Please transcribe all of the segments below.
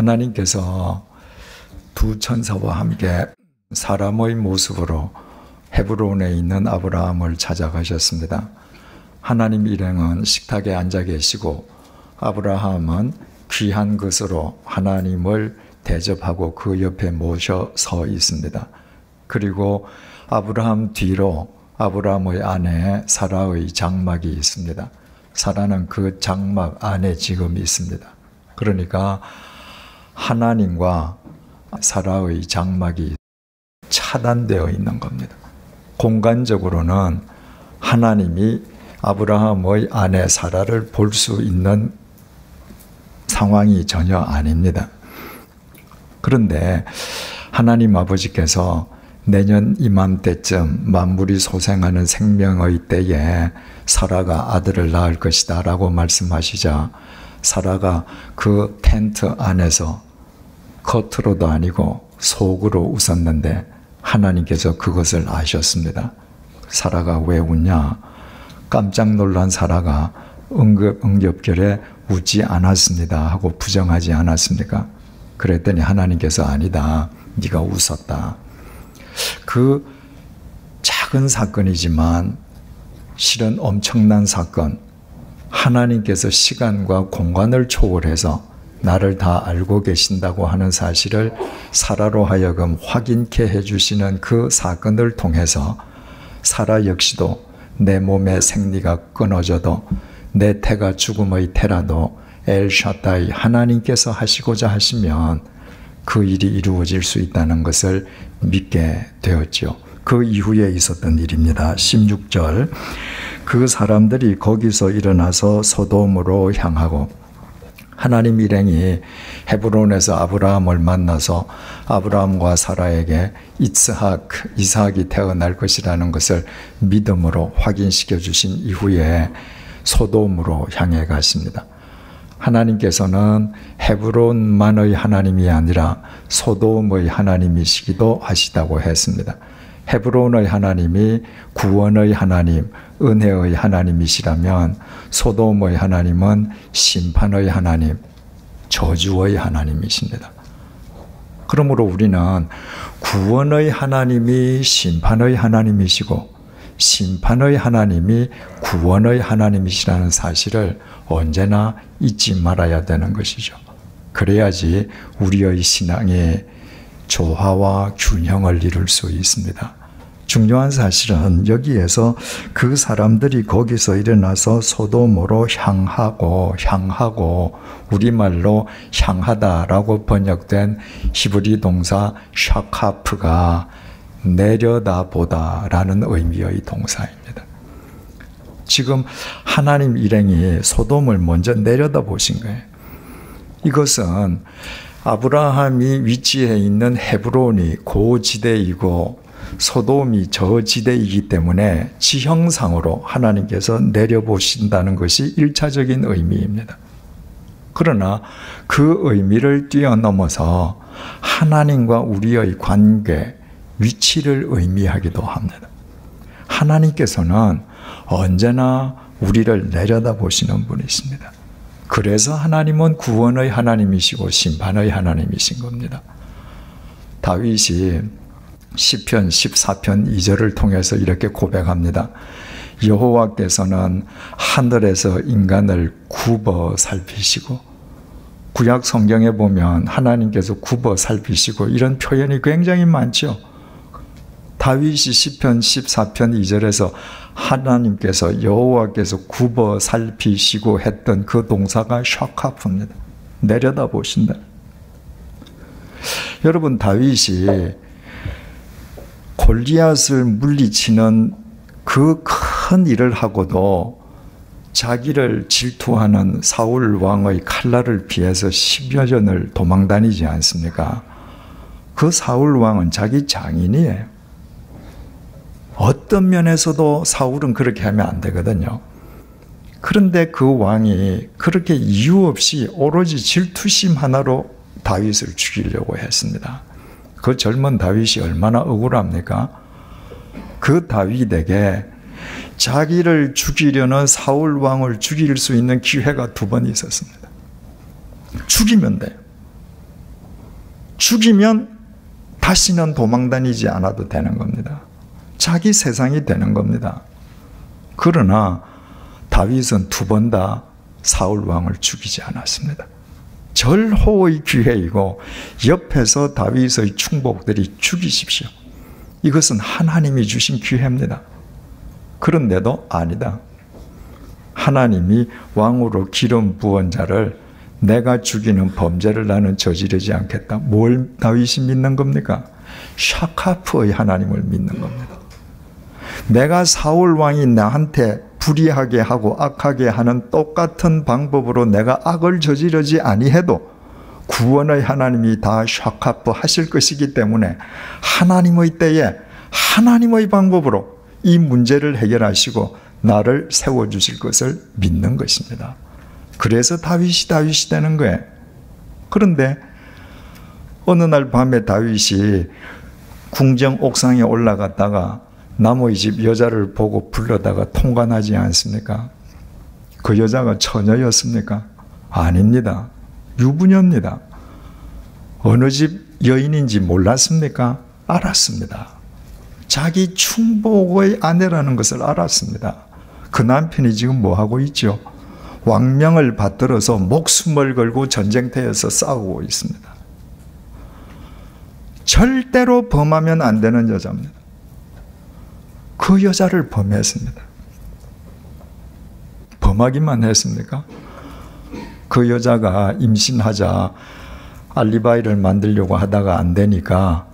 하나님께서 두 천사와 함께 사람의 모습으로 헤브론에 있는 아브라함을 찾아가셨습니다. 하나님 일행은 식탁에 앉아 계시고 아브라함은 귀한 것으로 하나님을 대접하고 그 옆에 모셔 서 있습니다. 그리고 아브라함 뒤로 아브라함의 아내 사라의 장막이 있습니다. 사라는 그 장막 안에 지금 있습니다. 그러니까 하나님과 사라의 장막이 차단되어 있는 겁니다. 공간적으로는 하나님이 아브라함의 아내 사라를 볼 수 있는 상황이 전혀 아닙니다. 그런데 하나님 아버지께서 내년 이맘때쯤 만물이 소생하는 생명의 때에 사라가 아들을 낳을 것이다 라고 말씀하시자 사라가 그 텐트 안에서 겉으로도 아니고 속으로 웃었는데 하나님께서 그것을 아셨습니다. 사라가 왜 웃냐? 깜짝 놀란 사라가 응급결에 웃지 않았습니다 하고 부정하지 않았습니까? 그랬더니 하나님께서 아니다. 네가 웃었다. 그 작은 사건이지만 실은 엄청난 사건. 하나님께서 시간과 공간을 초월해서 나를 다 알고 계신다고 하는 사실을 사라로 하여금 확인케 해주시는 그 사건을 통해서 사라 역시도 내 몸의 생리가 끊어져도 내 태가 죽음의 태라도 엘샤다이 하나님께서 하시고자 하시면 그 일이 이루어질 수 있다는 것을 믿게 되었죠. 그 이후에 있었던 일입니다. 16절 그 사람들이 거기서 일어나서 소돔으로 향하고 하나님 일행이 헤브론에서 아브라함을 만나서 아브라함과 사라에게 이삭이 태어날 것이라는 것을 믿음으로 확인시켜 주신 이후에 소돔으로 향해 갔습니다. 하나님께서는 헤브론만의 하나님이 아니라 소돔의 하나님이시기도 하시다고 했습니다. 헤브론의 하나님이 구원의 하나님, 은혜의 하나님이시라면 소돔의 하나님은 심판의 하나님, 저주의 하나님이십니다. 그러므로 우리는 구원의 하나님이 심판의 하나님이시고 심판의 하나님이 구원의 하나님이시라는 사실을 언제나 잊지 말아야 되는 것이죠. 그래야지 우리의 신앙이 조화와 균형을 이룰 수 있습니다. 중요한 사실은 여기에서 그 사람들이 거기서 일어나서 소돔으로 향하고 우리말로 향하다라고 번역된 히브리 동사 샤카프가 내려다보다라는 의미의 동사입니다. 지금 하나님 일행이 소돔을 먼저 내려다보신 거예요. 이것은 아브라함이 위치해 있는 헤브론이 고지대이고 소돔이 저지대이기 때문에 지형상으로 하나님께서 내려보신다는 것이 1차적인 의미입니다. 그러나 그 의미를 뛰어넘어서 하나님과 우리의 관계, 위치를 의미하기도 합니다. 하나님께서는 언제나 우리를 내려다보시는 분이십니다. 그래서 하나님은 구원의 하나님이시고 심판의 하나님이신 겁니다. 다윗이 시편 14편 2절을 통해서 이렇게 고백합니다. 여호와께서는 하늘에서 인간을 굽어 살피시고, 구약 성경에 보면 하나님께서 굽어 살피시고 이런 표현이 굉장히 많죠. 다윗이 시편 14편 2절에서 하나님께서 여호와께서 굽어 살피시고 했던 그 동사가 샤카프입니다. 내려다보신다. 여러분, 다윗이 골리앗을 물리치는 그 큰 일을 하고도 자기를 질투하는 사울 왕의 칼날을 피해서 10여 년을 도망다니지 않습니까? 그 사울 왕은 자기 장인이에요. 어떤 면에서도 사울은 그렇게 하면 안 되거든요. 그런데 그 왕이 그렇게 이유 없이 오로지 질투심 하나로 다윗을 죽이려고 했습니다. 그 젊은 다윗이 얼마나 억울합니까? 그 다윗에게 자기를 죽이려는 사울 왕을 죽일 수 있는 기회가 2번 있었습니다. 죽이면 돼요. 죽이면 다시는 도망다니지 않아도 되는 겁니다. 자기 세상이 되는 겁니다. 그러나 다윗은 2번 다 사울 왕을 죽이지 않았습니다. 절호의 기회이고 옆에서 다윗의 충복들이 죽이십시오. 이것은 하나님이 주신 기회입니다. 그런데도 아니다. 하나님이 왕으로 기름 부은 자를 내가 죽이는 범죄를 나는 저지르지 않겠다. 뭘 다윗이 믿는 겁니까? 샤카프의 하나님을 믿는 겁니다. 내가 사울 왕이 나한테 불의하게 하고 악하게 하는 똑같은 방법으로 내가 악을 저지르지 아니해도 구원의 하나님이 다 샤카프 하실 것이기 때문에 하나님의 때에 하나님의 방법으로 이 문제를 해결하시고 나를 세워주실 것을 믿는 것입니다. 그래서 다윗이 되는 거예요. 그런데 어느 날 밤에 다윗이 궁정 옥상에 올라갔다가 남의 집 여자를 보고 불러다가 통관하지 않습니까? 그 여자가 처녀였습니까? 아닙니다. 유부녀입니다. 어느 집 여인인지 몰랐습니까? 알았습니다. 자기 충복의 아내라는 것을 알았습니다. 그 남편이 지금 뭐하고 있죠? 왕명을 받들어서 목숨을 걸고 전쟁터에서 싸우고 있습니다. 절대로 범하면 안 되는 여자입니다. 그 여자를 범했습니다. 범하기만 했습니까? 그 여자가 임신하자 알리바이를 만들려고 하다가 안 되니까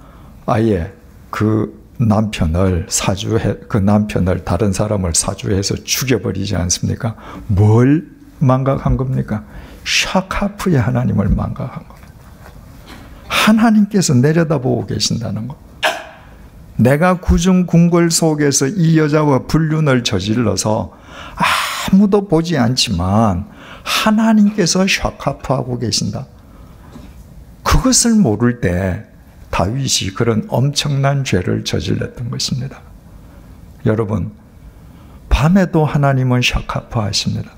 아예 그 남편을 다른 사람을 사주해서 죽여버리지 않습니까? 뭘 망각한 겁니까? 샤카프의 하나님을 망각한 겁니다. 하나님께서 내려다보고 계신다는 것. 내가 구중 궁궐 속에서 이 여자와 불륜을 저질러서 아무도 보지 않지만 하나님께서 샤카프하고 계신다. 그것을 모를 때 다윗이 그런 엄청난 죄를 저질렀던 것입니다. 여러분, 밤에도 하나님은 샤카프 하십니다.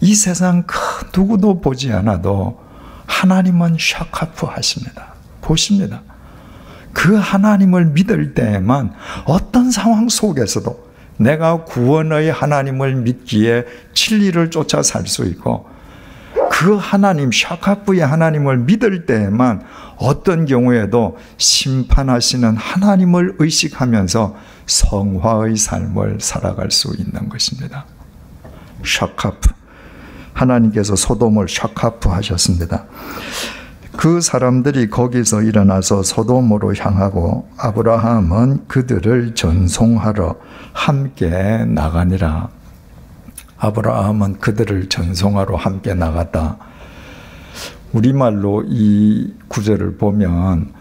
이 세상 그 누구도 보지 않아도 하나님은 샤카프 하십니다. 보십니다. 그 하나님을 믿을 때에만 어떤 상황 속에서도 내가 구원의 하나님을 믿기에 진리를 쫓아 살 수 있고 그 하나님, 샤카프의 하나님을 믿을 때에만 어떤 경우에도 심판하시는 하나님을 의식하면서 성화의 삶을 살아갈 수 있는 것입니다. 샤카프. 하나님께서 소돔을 샤카프 하셨습니다. 그 사람들이 거기서 일어나서 소돔으로 향하고 아브라함은 그들을 전송하러 함께 나가니라. 아브라함은 그들을 전송하러 함께 나갔다. 우리말로 이 구절을 보면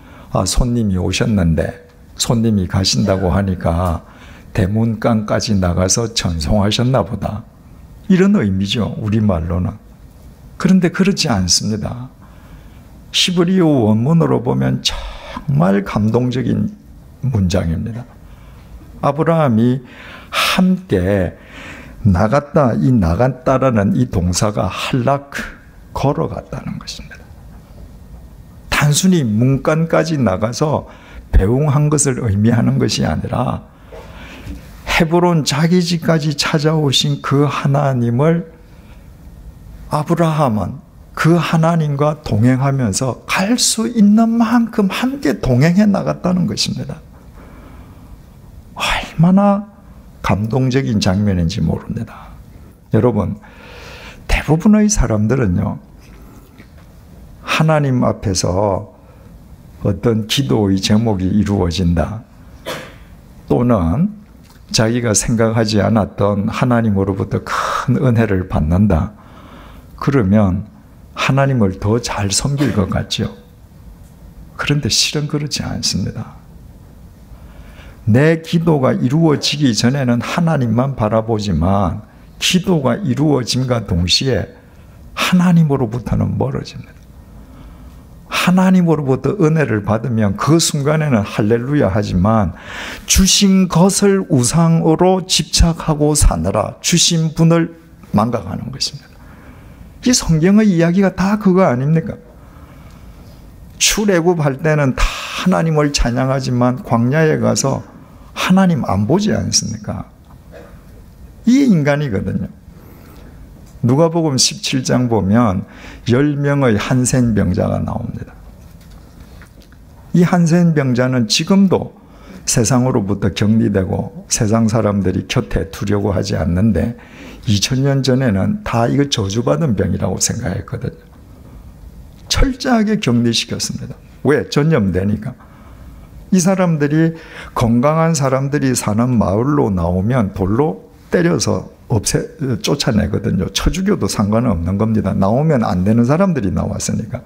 손님이 오셨는데 손님이 가신다고 하니까 대문간까지 나가서 전송하셨나 보다. 이런 의미죠. 우리말로는. 그런데 그렇지 않습니다. 히브리어 원문으로 보면 정말 감동적인 문장입니다. 아브라함이 함께 나갔다, 이 나갔다라는 이 동사가 할락, 걸어갔다는 것입니다. 단순히 문간까지 나가서 배웅한 것을 의미하는 것이 아니라 헤브론 자기 집까지 찾아오신 그 하나님을 아브라함은 그 하나님과 동행하면서 갈 수 있는 만큼 함께 동행해 나갔다는 것입니다. 얼마나 감동적인 장면인지 모릅니다. 여러분, 대부분의 사람들은요, 하나님 앞에서 어떤 기도의 제목이 이루어진다, 또는 자기가 생각하지 않았던 하나님으로부터 큰 은혜를 받는다, 그러면 하나님을 더 잘 섬길 것 같죠. 그런데 실은 그렇지 않습니다. 내 기도가 이루어지기 전에는 하나님만 바라보지만 기도가 이루어짐과 동시에 하나님으로부터는 멀어집니다. 하나님으로부터 은혜를 받으면 그 순간에는 할렐루야 하지만 주신 것을 우상으로 집착하고 사느라 주신 분을 망각하는 것입니다. 이 성경의 이야기가 다 그거 아닙니까? 출애굽할 때는 다 하나님을 찬양하지만 광야에 가서 하나님 안 보지 않습니까? 이 인간이거든요. 누가복음 17장 보면 10명의 한센병자가 나옵니다. 이 한센병자는 지금도 세상으로부터 격리되고 세상 사람들이 곁에 두려고 하지 않는데 2000년 전에는 다 이거 저주받은 병이라고 생각했거든요. 철저하게 격리시켰습니다. 왜? 전염되니까. 이 사람들이 건강한 사람들이 사는 마을로 나오면 돌로 때려서 쫓아내거든요. 쳐 죽여도 상관은 없는 겁니다. 나오면 안 되는 사람들이 나왔으니까.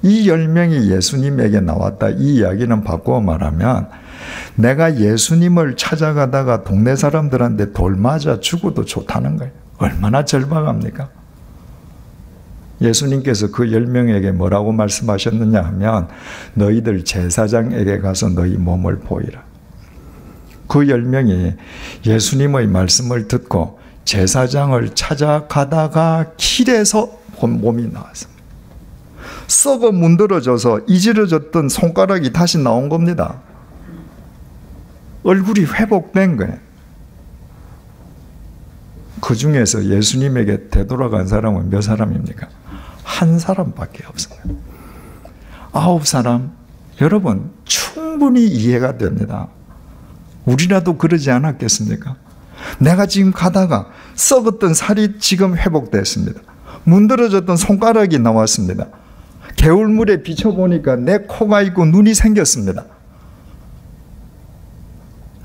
이 10명이 예수님에게 나왔다. 이 이야기는 바꾸어 말하면 내가 예수님을 찾아가다가 동네 사람들한테 돌 맞아 죽어도 좋다는 거예요. 얼마나 절박합니까? 예수님께서 그 10명에게 뭐라고 말씀하셨느냐 하면 너희들 제사장에게 가서 너희 몸을 보이라. 그 10명이 예수님의 말씀을 듣고 제사장을 찾아가다가 길에서 몸이 나왔습니다. 썩어 문드러져서 이지러졌던 손가락이 다시 나온 겁니다. 얼굴이 회복된 거예요. 그 중에서 예수님에게 되돌아간 사람은 몇 사람입니까? 한 사람밖에 없습니다. 9사람, 여러분 충분히 이해가 됩니다. 우리라도 그러지 않았겠습니까? 내가 지금 가다가 썩었던 살이 지금 회복됐습니다. 문드러졌던 손가락이 나왔습니다. 개울물에 비춰보니까 내 코가 있고 눈이 생겼습니다.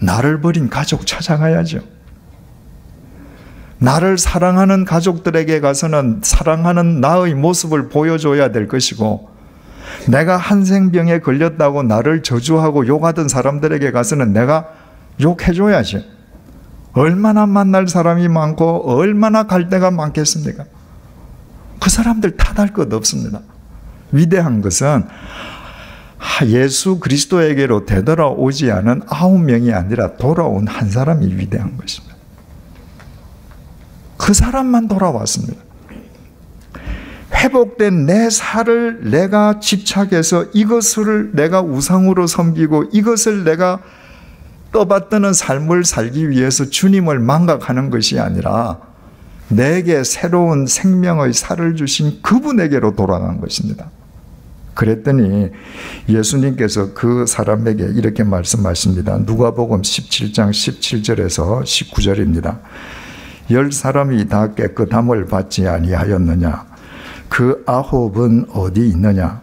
나를 버린 가족 찾아가야죠. 나를 사랑하는 가족들에게 가서는 사랑하는 나의 모습을 보여줘야 될 것이고, 내가 한생병에 걸렸다고 나를 저주하고 욕하던 사람들에게 가서는 내가 욕해줘야지. 얼마나 만날 사람이 많고 얼마나 갈 데가 많겠습니까? 그 사람들 탓할 것 없습니다. 위대한 것은 예수 그리스도에게로 되돌아오지 않은 9명이 아니라 돌아온 한 사람이 위대한 것입니다. 그 사람만 돌아왔습니다. 회복된 내 살을 내가 집착해서 이것을 내가 우상으로 섬기고 이것을 내가 떠받드는 삶을 살기 위해서 주님을 망각하는 것이 아니라 내게 새로운 생명의 살을 주신 그분에게로 돌아간 것입니다. 그랬더니 예수님께서 그 사람에게 이렇게 말씀하십니다. 누가복음 17장 17절에서 19절입니다. 10사람이 다 깨끗함을 받지 아니하였느냐? 그 9은 어디 있느냐?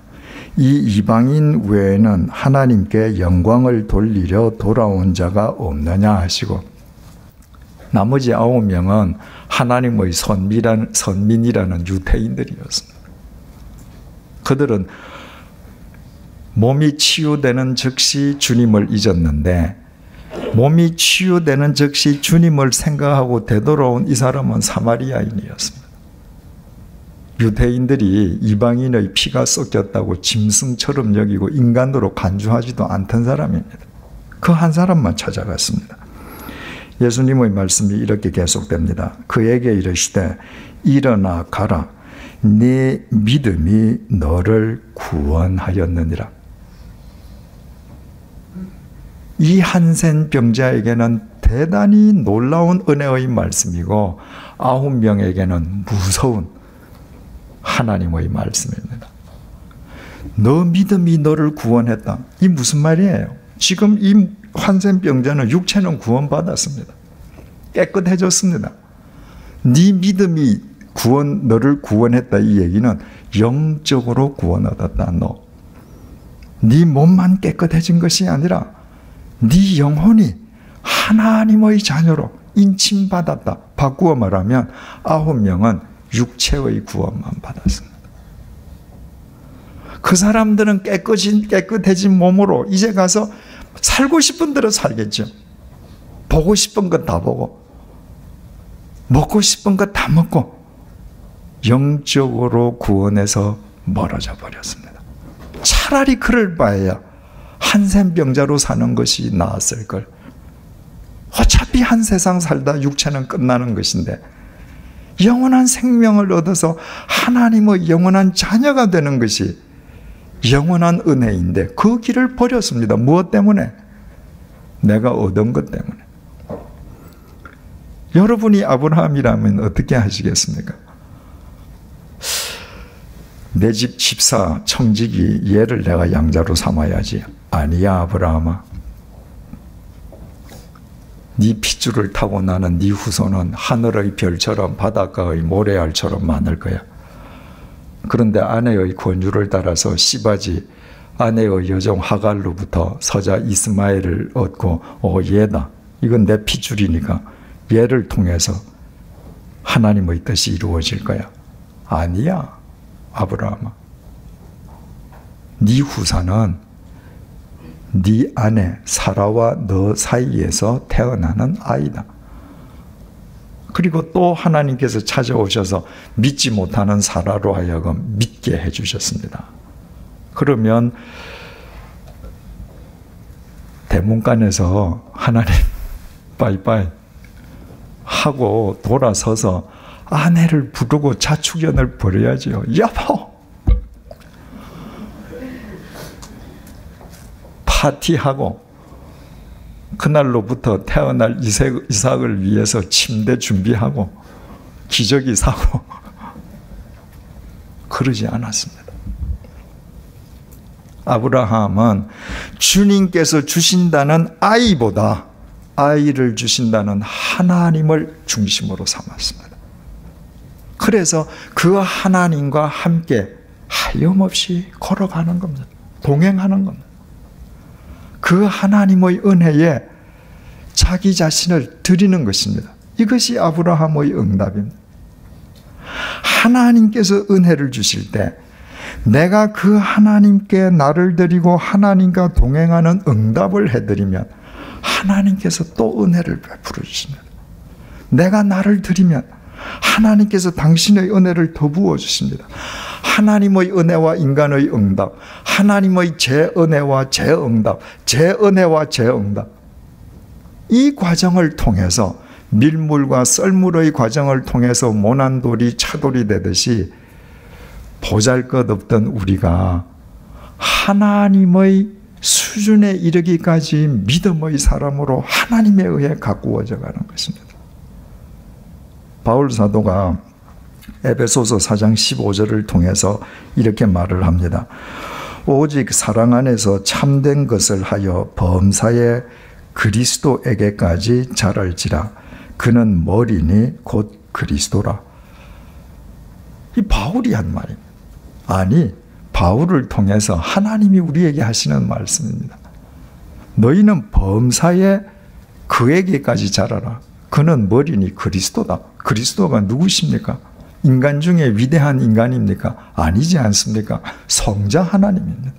이 이방인 외에는 하나님께 영광을 돌리려 돌아온 자가 없느냐 하시고, 나머지 9명은 하나님의 선민이라는 유대인들이었습니다. 그들은 몸이 치유되는 즉시 주님을 잊었는데, 몸이 치유되는 즉시 주님을 생각하고 되돌아온 이 사람은 사마리아인이었습니다. 유대인들이 이방인의 피가 섞였다고 짐승처럼 여기고 인간으로 간주하지도 않던 사람입니다. 그 한 사람만 찾아갔습니다. 예수님의 말씀이 이렇게 계속됩니다. 그에게 이르시되 일어나 가라. 네 믿음이 너를 구원하였느니라. 이 한센 병자에게는 대단히 놀라운 은혜의 말씀이고 9명에게는 무서운 하나님의 말씀입니다. 너 믿음이 너를 구원했다. 이 무슨 말이에요? 지금 이 한센 병자는 육체는 구원받았습니다. 깨끗해졌습니다. 네 믿음이 너를 구원했다. 이 얘기는 영적으로 구원 얻었다. 너. 네 몸만 깨끗해진 것이 아니라 네 영혼이 하나님의 자녀로 인침받았다. 바꾸어 말하면 9명은 육체의 구원만 받았습니다. 그 사람들은 깨끗해진 몸으로 이제 가서 살고 싶은 대로 살겠죠. 보고 싶은 것 다 보고 먹고 싶은 것 다 먹고 영적으로 구원에서 멀어져 버렸습니다. 차라리 그럴 바에야 한센병자로 사는 것이 나았을 걸. 어차피 한 세상 살다 육체는 끝나는 것인데 영원한 생명을 얻어서 하나님의 영원한 자녀가 되는 것이 영원한 은혜인데 그 길을 버렸습니다. 무엇 때문에? 내가 얻은 것 때문에. 여러분이 아브라함이라면 어떻게 하시겠습니까? 내 집 집사 청지기 얘를 내가 양자로 삼아야지. 아니야, 아브라함아. 네 핏줄을 타고 나는 네 후손은 하늘의 별처럼 바닷가의 모래알처럼 많을 거야. 그런데 아내의 권유를 따라서 시바지 아내의 여종 하갈로부터 서자 이스마엘을 얻고 얘다. 이건 내 핏줄이니까 얘를 통해서 하나님의 뜻이 이루어질 거야. 아니야, 아브라함아. 네 후사는 네 아내 사라와 너 사이에서 태어나는 아이다. 그리고 또 하나님께서 찾아오셔서 믿지 못하는 사라로 하여금 믿게 해주셨습니다. 그러면 대문간에서 하나님 빠이빠이 하고 돌아서서 아내를 부르고 자축연을 벌여야지요. 여보! 파티하고 그날로부터 태어날 이삭을 위해서 침대 준비하고 기저귀 사고 그러지 않았습니다. 아브라함은 주님께서 주신다는 아이보다 아이를 주신다는 하나님을 중심으로 삼았습니다. 그래서 그 하나님과 함께 하염없이 걸어가는 겁니다. 동행하는 겁니다. 그 하나님의 은혜에 자기 자신을 드리는 것입니다. 이것이 아브라함의 응답입니다. 하나님께서 은혜를 주실 때 내가 그 하나님께 나를 드리고 하나님과 동행하는 응답을 해드리면 하나님께서 또 은혜를 베풀어 주십니다. 내가 나를 드리면 하나님께서 당신의 은혜를 더 부어 주십니다. 하나님의 은혜와 인간의 응답, 하나님의 제 은혜와 제 응답, 제 은혜와 제 응답. 이 과정을 통해서 밀물과 썰물의 과정을 통해서 모난 돌이 차돌이 되듯이 보잘것없던 우리가 하나님의 수준에 이르기까지 믿음의 사람으로 하나님에 의해 가꾸어져 가는 것입니다. 바울 사도가 에베소서 4장 15절을 통해서 이렇게 말을 합니다. 오직 사랑 안에서 참된 것을 하여 범사에 그리스도에게까지 자랄지라. 그는 머리니 곧 그리스도라. 이 바울이 한 말입니다. 아니, 바울을 통해서 하나님이 우리에게 하시는 말씀입니다. 너희는 범사에 그에게까지 자라라. 그는 머리니 그리스도다. 그리스도가 누구십니까? 인간 중에 위대한 인간입니까? 아니지 않습니까? 성자 하나님입니다.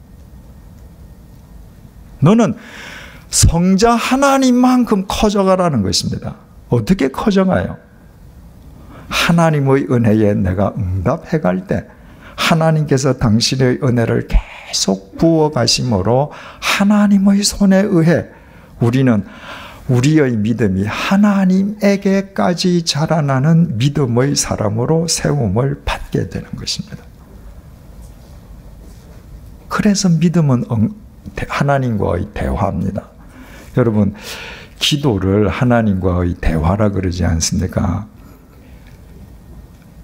너는 성자 하나님만큼 커져가라는 것입니다. 어떻게 커져가요? 하나님의 은혜에 내가 응답해 갈 때 하나님께서 당신의 은혜를 계속 부어 가심으로 하나님의 손에 의해 우리는 우리의 믿음이 하나님에게까지 자라나는 믿음의 사람으로 세움을 받게 되는 것입니다. 그래서 믿음은 하나님과의 대화입니다. 여러분, 기도를 하나님과의 대화라 그러지 않습니까?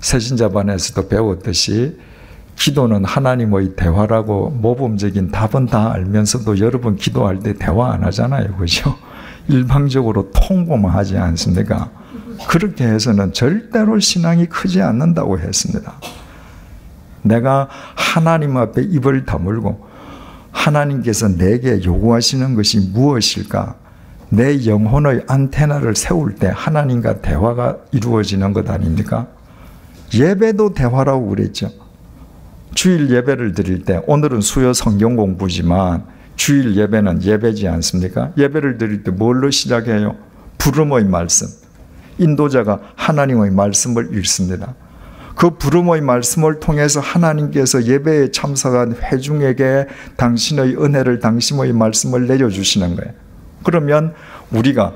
새신자반에서도 배웠듯이 기도는 하나님의 대화라고 모범적인 답은 다 알면서도 여러분 기도할 때 대화 안 하잖아요. 그죠? 일방적으로 통보만 하지 않습니까? 그렇게 해서는 절대로 신앙이 크지 않는다고 했습니다. 내가 하나님 앞에 입을 다물고 하나님께서 내게 요구하시는 것이 무엇일까? 내 영혼의 안테나를 세울 때 하나님과 대화가 이루어지는 것 아닙니까? 예배도 대화라고 그랬죠. 주일 예배를 드릴 때 오늘은 수요 성경 공부지만 주일 예배는 예배지 않습니까? 예배를 드릴 때 뭘로 시작해요? 부름의 말씀. 인도자가 하나님의 말씀을 읽습니다. 그 부름의 말씀을 통해서 하나님께서 예배에 참석한 회중에게 당신의 은혜를, 당신의 말씀을 내려주시는 거예요. 그러면 우리가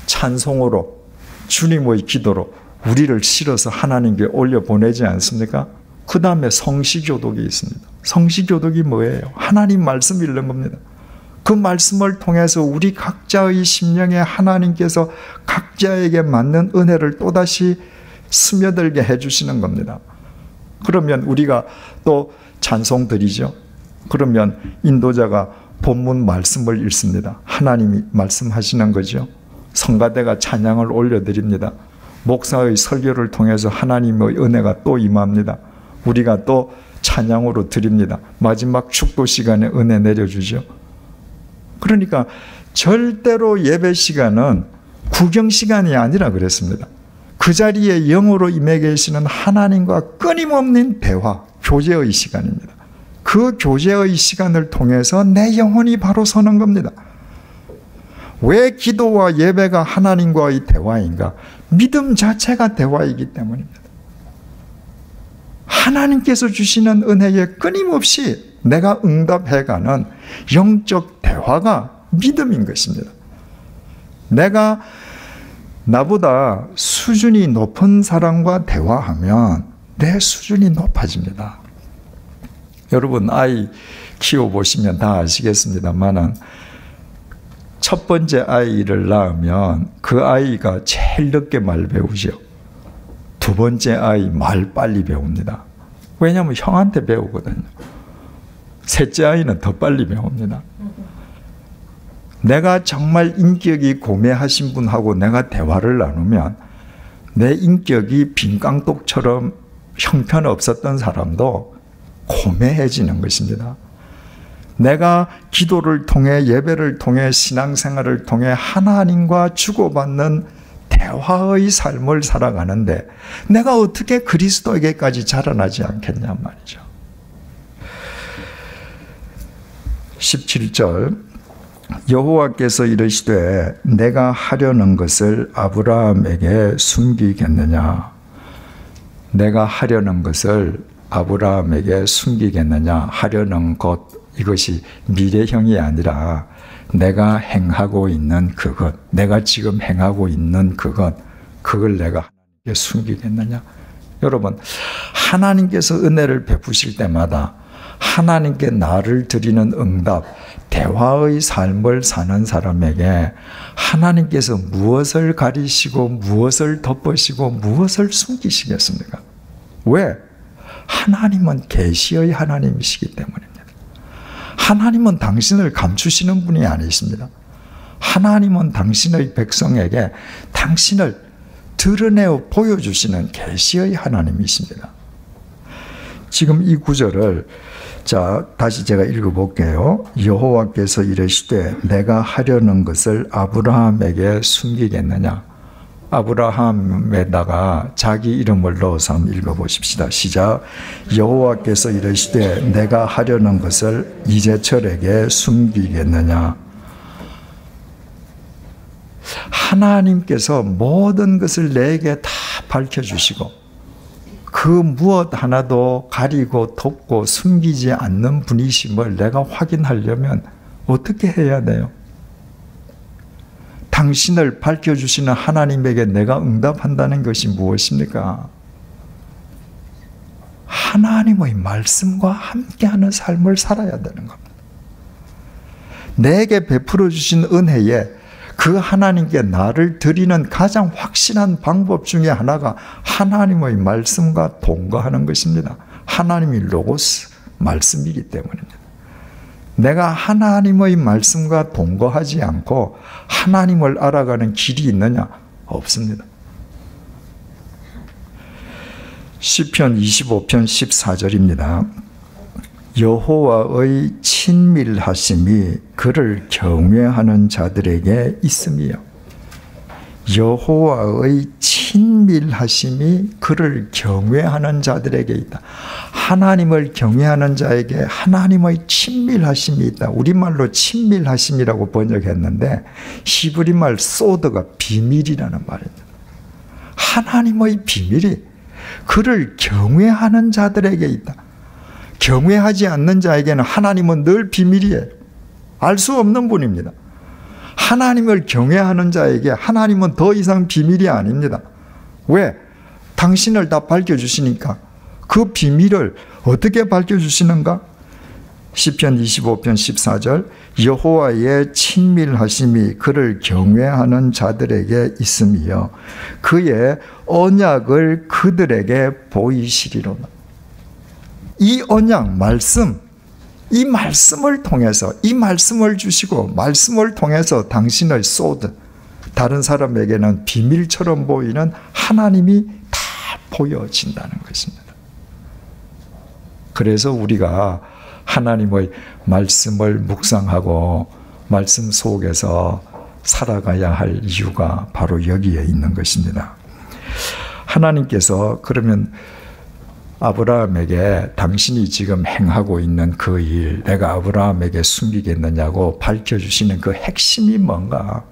찬송으로, 주님의 기도로 우리를 실어서 하나님께 올려보내지 않습니까? 그 다음에 성시교독이 있습니다. 성시교독이 뭐예요? 하나님 말씀 읽는 겁니다. 그 말씀을 통해서 우리 각자의 심령에 하나님께서 각자에게 맞는 은혜를 또다시 스며들게 해주시는 겁니다. 그러면 우리가 또 찬송 드리죠. 그러면 인도자가 본문 말씀을 읽습니다. 하나님이 말씀하시는 거죠. 성가대가 찬양을 올려드립니다. 목사의 설교를 통해서 하나님의 은혜가 또 임합니다. 우리가 또 찬양으로 드립니다. 마지막 축도 시간에 은혜 내려주죠. 그러니까 절대로 예배 시간은 구경 시간이 아니라 그랬습니다. 그 자리에 영으로 임해 계시는 하나님과 끊임없는 대화, 교제의 시간입니다. 그 교제의 시간을 통해서 내 영혼이 바로 서는 겁니다. 왜 기도와 예배가 하나님과의 대화인가? 믿음 자체가 대화이기 때문입니다. 하나님께서 주시는 은혜에 끊임없이 내가 응답해가는 영적 대화가 믿음인 것입니다. 내가 나보다 수준이 높은 사람과 대화하면 내 수준이 높아집니다. 여러분 아이 키워보시면 다 아시겠습니다만은 첫 번째 아이를 낳으면 그 아이가 제일 늦게 말 배우죠. 두 번째 아이 말 빨리 배웁니다. 왜냐하면 형한테 배우거든요. 셋째 아이는 더 빨리 배웁니다. 내가 정말 인격이 고매하신 분하고 내가 대화를 나누면 내 인격이 빈깡독처럼 형편없었던 사람도 고매해지는 것입니다. 내가 기도를 통해 예배를 통해 신앙생활을 통해 하나님과 주고받는 대화의 삶을 살아가는데 내가 어떻게 그리스도에게까지 자라나지 않겠냐 말이죠. 17절 여호와께서 이르시되 내가 하려는 것을 아브라함에게 숨기겠느냐? 내가 하려는 것을 아브라함에게 숨기겠느냐? 하려는 것, 이것이 미래형이 아니라 내가 행하고 있는 그것, 내가 지금 행하고 있는 그것, 그걸 내가 하나님께 숨기겠느냐? 여러분, 하나님께서 은혜를 베푸실 때마다 하나님께 나를 드리는 응답, 대화의 삶을 사는 사람에게 하나님께서 무엇을 가리시고 무엇을 덮으시고 무엇을 숨기시겠습니까? 왜? 하나님은 계시의 하나님이시기 때문입니다. 하나님은 당신을 감추시는 분이 아니십니다. 하나님은 당신의 백성에게 당신을 드러내어 보여주시는 계시의 하나님이십니다. 지금 이 구절을 다시 제가 읽어볼게요. 여호와께서 이르시되 내가 하려는 것을 아브라함에게 숨기겠느냐? 아브라함에다가 자기 이름을 넣어서 한번 읽어보십시다. 시작. 여호와께서 이르시되 내가 하려는 것을 이제철에게 숨기겠느냐? 하나님께서 모든 것을 내게 다 밝혀주시고 그 무엇 하나도 가리고 덮고 숨기지 않는 분이심을 내가 확인하려면 어떻게 해야 돼요? 당신을 밝혀주시는 하나님에게 내가 응답한다는 것이 무엇입니까? 하나님의 말씀과 함께하는 삶을 살아야 되는 겁니다. 내게 베풀어 주신 은혜에 그 하나님께 나를 드리는 가장 확실한 방법 중에 하나가 하나님의 말씀과 동거하는 것입니다. 하나님이 로고스, 말씀이기 때문입니다. 내가 하나님의 말씀과 동거하지 않고 하나님을 알아가는 길이 있느냐? 없습니다. 시편 25편 14절입니다. 여호와의 친밀하심이 그를 경외하는 자들에게 있음이요. 여호와의 친밀하심이 그를 경외하는 자들에게 있다. 하나님을 경외하는 자에게 하나님의 친밀하심이 있다. 우리말로 친밀하심이라고 번역했는데 히브리말 소드가 비밀이라는 말입니다. 하나님의 비밀이 그를 경외하는 자들에게 있다. 경외하지 않는 자에게는 하나님은 늘 비밀이에요. 알 수 없는 분입니다. 하나님을 경외하는 자에게 하나님은 더 이상 비밀이 아닙니다. 왜? 당신을 다 밝혀주시니까. 그 비밀을 어떻게 밝혀주시는가? 시편 25편 14절 여호와의 친밀하심이 그를 경외하는 자들에게 있음이요 그의 언약을 그들에게 보이시리로다. 이 언약 말씀, 이 말씀을 통해서, 이 말씀을 주시고 말씀을 통해서 당신의 소드, 다른 사람에게는 비밀처럼 보이는 하나님이 다 보여진다는 것입니다. 그래서 우리가 하나님의 말씀을 묵상하고 말씀 속에서 살아가야 할 이유가 바로 여기에 있는 것입니다. 하나님께서 그러면 아브라함에게 당신이 지금 행하고 있는 그 일, 내가 아브라함에게 숨기겠느냐고 밝혀주시는 그 핵심이 뭔가?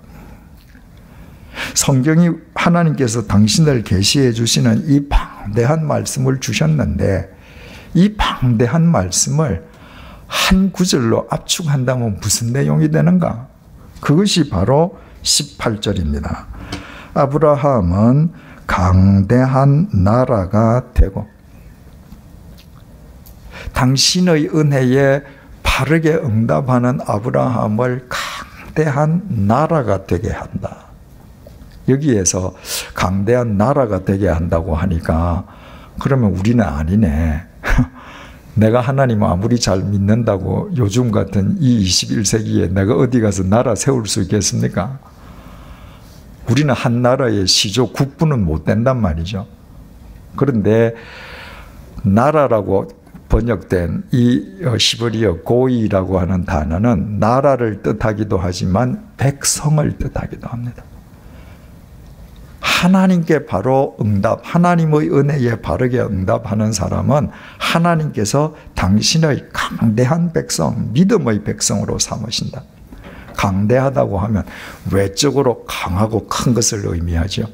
성경이 하나님께서 당신을 계시해 주시는 이 방대한 말씀을 주셨는데 이 방대한 말씀을 한 구절로 압축한다면 무슨 내용이 되는가? 그것이 바로 18절입니다. 아브라함은 강대한 나라가 되고 당신의 은혜에 바르게 응답하는 아브라함을 강대한 나라가 되게 한다. 여기에서 강대한 나라가 되게 한다고 하니까 그러면 우리는 아니네. 내가 하나님을 아무리 잘 믿는다고 요즘 같은 이 21세기에 내가 어디 가서 나라 세울 수 있겠습니까? 우리는 한 나라의 시조 국부는 못 된단 말이죠. 그런데 나라라고 번역된 이 히브리어 고이라고 하는 단어는 나라를 뜻하기도 하지만 백성을 뜻하기도 합니다. 하나님께 바로 응답, 하나님의 은혜에 바르게 응답하는 사람은 하나님께서 당신의 강대한 백성, 믿음의 백성으로 삼으신다. 강대하다고 하면 외적으로 강하고 큰 것을 의미하죠.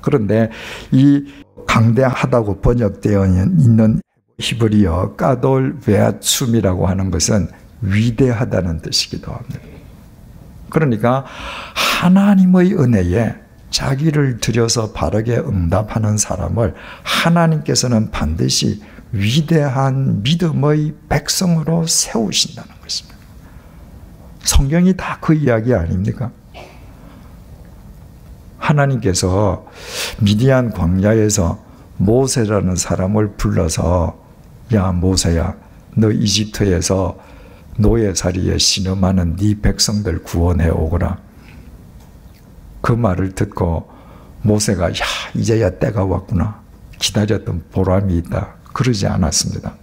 그런데 이 강대하다고 번역되어 있는 히브리어 까돌 베아춤이라고 하는 것은 위대하다는 뜻이기도 합니다. 그러니까 하나님의 은혜에 자기를 들여서 바르게 응답하는 사람을 하나님께서는 반드시 위대한 믿음의 백성으로 세우신다는 것입니다. 성경이 다 그 이야기 아닙니까? 하나님께서 미디안 광야에서 모세라는 사람을 불러서 야 모세야 너 이집트에서 노예살이에 신음하는 네 백성들 구원해 오거라. 그 말을 듣고 모세가 야 이제야 때가 왔구나 기다렸던 보람이 있다 그러지 않았습니다.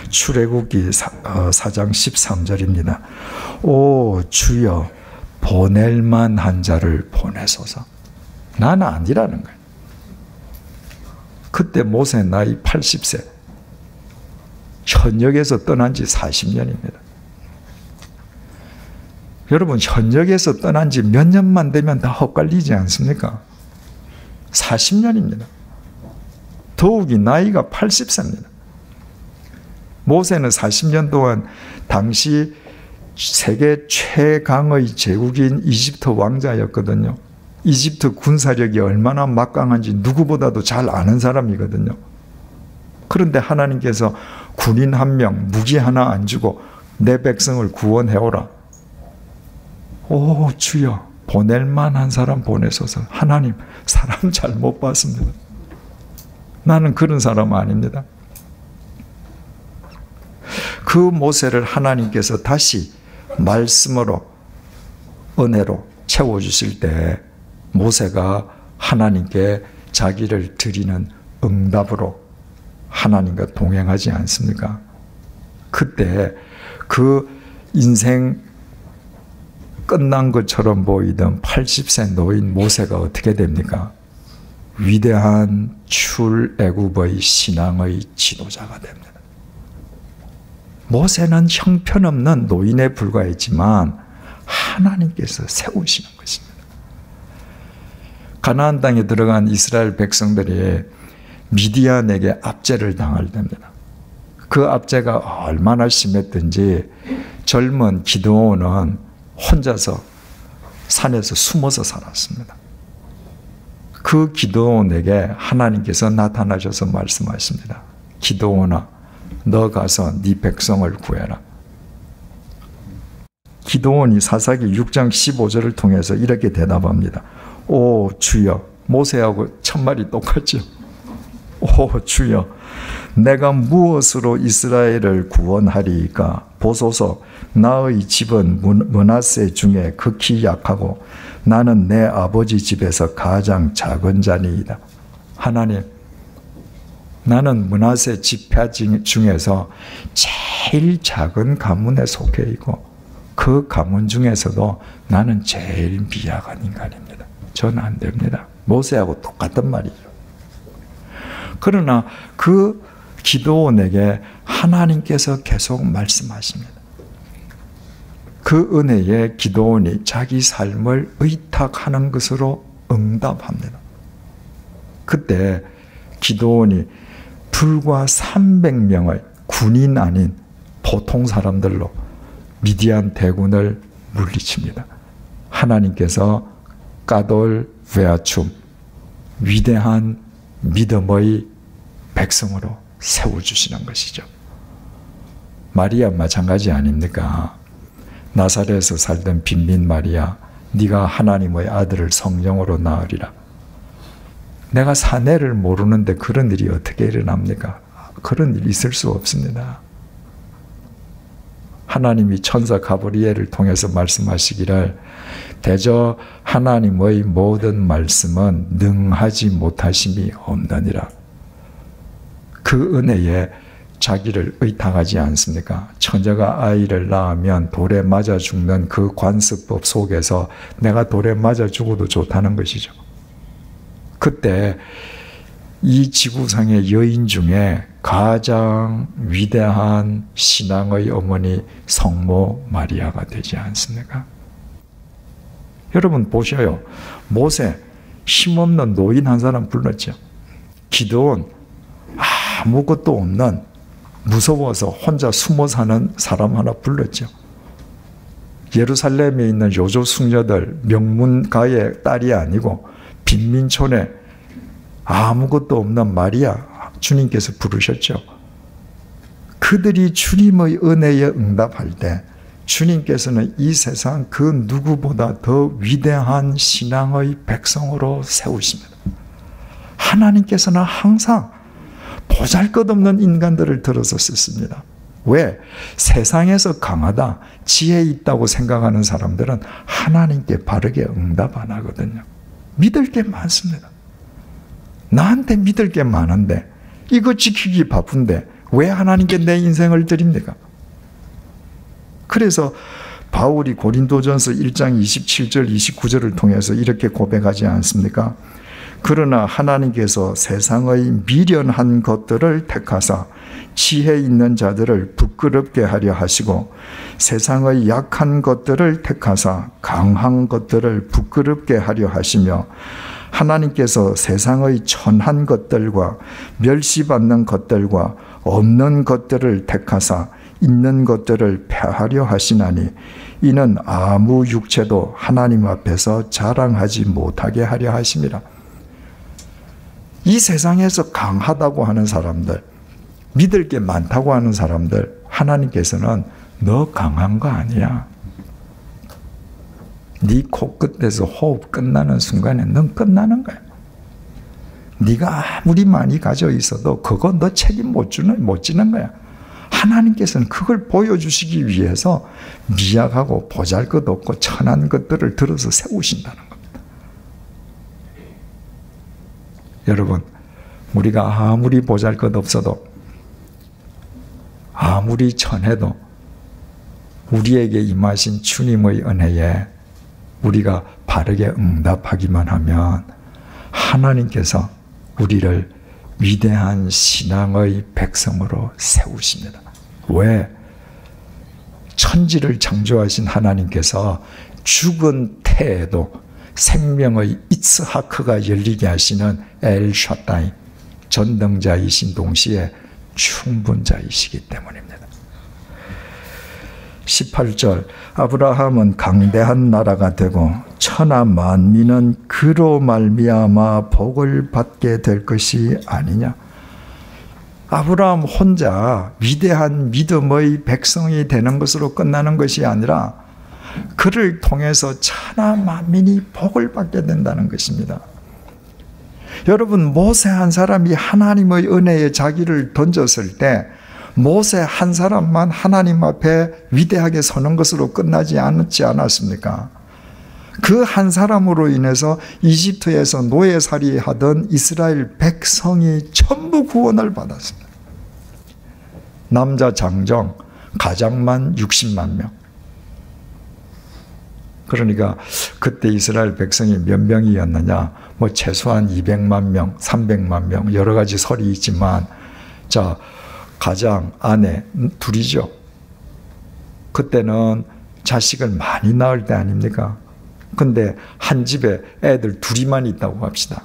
출애굽기 4장 13절입니다. 오 주여 보낼 만한 자를 보내소서. 나는 아니라는 거예요. 그때 모세 나이 80세 현역에서 떠난 지 40년입니다. 여러분 현역에서 떠난 지 몇 년만 되면 다 헛갈리지 않습니까? 40년입니다. 더욱이 나이가 80세입니다. 모세는 40년 동안 당시 세계 최강의 제국인 이집트 왕자였거든요. 이집트 군사력이 얼마나 막강한지 누구보다도 잘 아는 사람이거든요. 그런데 하나님께서 군인 한 명, 무기 하나 안 주고 내 백성을 구원해오라. 오 주여 보낼 만한 사람 보내소서. 하나님 사람 잘 못 봤습니다. 나는 그런 사람 아닙니다. 그 모세를 하나님께서 다시 말씀으로 은혜로 채워주실 때 모세가 하나님께 자기를 드리는 응답으로 하나님과 동행하지 않습니까? 그때 그 인생 끝난 것처럼 보이던 80세 노인 모세가 어떻게 됩니까? 위대한 출애굽의 신앙의 지도자가 됩니다. 모세는 형편없는 노인에 불과했지만 하나님께서 세우시는 것입니다. 가나안 땅에 들어간 이스라엘 백성들이 미디안에게 압제를 당할 때입니다. 그 압제가 얼마나 심했든지 젊은 기드온은 혼자서 산에서 숨어서 살았습니다. 그 기드온에게 하나님께서 나타나셔서 말씀하십니다. 기드온아, 너 가서 네 백성을 구해라. 기드온이 사사기 6장 15절을 통해서 이렇게 대답합니다. 오 주여, 모세하고 첫말이 똑같죠. 오 주여, 내가 무엇으로 이스라엘을 구원하리이까? 보소서, 나의 집은 므낫세 중에 극히 약하고 나는 내 아버지 집에서 가장 작은 자니이다. 하나님, 나는 므낫세 지파 중에서 제일 작은 가문에 속해 있고 그 가문 중에서도 나는 제일 미약한 인간입니다. 저는 안 됩니다. 모세하고 똑같단 말이죠. 그러나 그 기드온에게 하나님께서 계속 말씀하십니다. 그 은혜에 기드온이 자기 삶을 의탁하는 것으로 응답합니다. 그때 기드온이 불과 300명의 군인 아닌 보통 사람들로 미디안 대군을 물리칩니다. 하나님께서 가돌 베아춤, 위대한 믿음의 백성으로 세워주시는 것이죠. 마리아 마찬가지 아닙니까? 나사렛에서 살던 빈민 마리아, 네가 하나님의 아들을 성령으로 낳으리라. 내가 사내를 모르는데 그런 일이 어떻게 일어납니까? 그런 일이 있을 수 없습니다. 하나님이 천사 가브리엘을 통해서 말씀하시기를 대저 하나님의 모든 말씀은 능하지 못하심이 없느니라. 그 은혜에 자기를 의탁하지 않습니까? 처녀가 아이를 낳으면 돌에 맞아 죽는 그 관습법 속에서 내가 돌에 맞아 죽어도 좋다는 것이죠. 그때 이 지구상의 여인 중에 가장 위대한 신앙의 어머니 성모 마리아가 되지 않습니까? 여러분 보셔요. 모세 힘없는 노인 한 사람 불렀죠. 기드온 아무것도 없는 무서워서 혼자 숨어 사는 사람 하나 불렀죠. 예루살렘에 있는 요조 숙녀들 명문가의 딸이 아니고 빈민촌에 아무것도 없는 마리아 주님께서 부르셨죠. 그들이 주님의 은혜에 응답할 때 주님께서는 이 세상 그 누구보다 더 위대한 신앙의 백성으로 세우십니다. 하나님께서는 항상 보잘것없는 인간들을 들어서 쓰십니다. 왜? 세상에서 강하다, 지혜 있다고 생각하는 사람들은 하나님께 바르게 응답 안 하거든요. 믿을 게 많습니다. 나한테 믿을 게 많은데 이거 지키기 바쁜데 왜 하나님께 내 인생을 드립니까? 그래서 바울이 고린도전서 1장 27절 29절을 통해서 이렇게 고백하지 않습니까? 그러나 하나님께서 세상의 미련한 것들을 택하사 지혜 있는 자들을 부끄럽게 하려 하시고 세상의 약한 것들을 택하사 강한 것들을 부끄럽게 하려 하시며 하나님께서 세상의 천한 것들과 멸시받는 것들과 없는 것들을 택하사 있는 것들을 폐하려 하시나니 이는 아무 육체도 하나님 앞에서 자랑하지 못하게 하려 하심이라. 이 세상에서 강하다고 하는 사람들, 믿을 게 많다고 하는 사람들, 하나님께서는 너 강한 거 아니야. 네 코끝에서 호흡 끝나는 순간에 넌 끝나는 거야. 네가 아무리 많이 가져 있어도 그건 너 책임 못 지는 거야. 하나님께서는 그걸 보여주시기 위해서 미약하고 보잘것없고 천한 것들을 들어서 세우신다는 겁니다. 여러분, 우리가 아무리 보잘것없어도 아무리 천해도 우리에게 임하신 주님의 은혜에 우리가 바르게 응답하기만 하면 하나님께서 우리를 위대한 신앙의 백성으로 세우십니다. 왜? 천지를 창조하신 하나님께서 죽은 태에도 생명의 이츠하크가 열리게 하시는 엘 샤다이, 전능자이신 동시에 충분자이시기 때문입니다. 18절, 아브라함은 강대한 나라가 되고 천하 만민은 그로 말미암아 복을 받게 될 것이 아니냐. 아브라함 혼자 위대한 믿음의 백성이 되는 것으로 끝나는 것이 아니라 그를 통해서 천하 만민이 복을 받게 된다는 것입니다. 여러분, 모세 한 사람이 하나님의 은혜에 자기를 던졌을 때 모세 한 사람만 하나님 앞에 위대하게 서는 것으로 끝나지 않았습니까? 그 한 사람으로 인해서 이집트에서 노예살이 하던 이스라엘 백성이 전부 구원을 받았습니다. 남자 장정, 가장만 60만 명. 그러니까 그때 이스라엘 백성이 몇 명이었느냐? 뭐 최소한 200만 명, 300만 명, 여러 가지 설이 있지만, 자, 가장, 아내, 둘이죠. 그때는 자식을 많이 낳을 때 아닙니까? 근데 한 집에 애들 둘이만 있다고 합시다.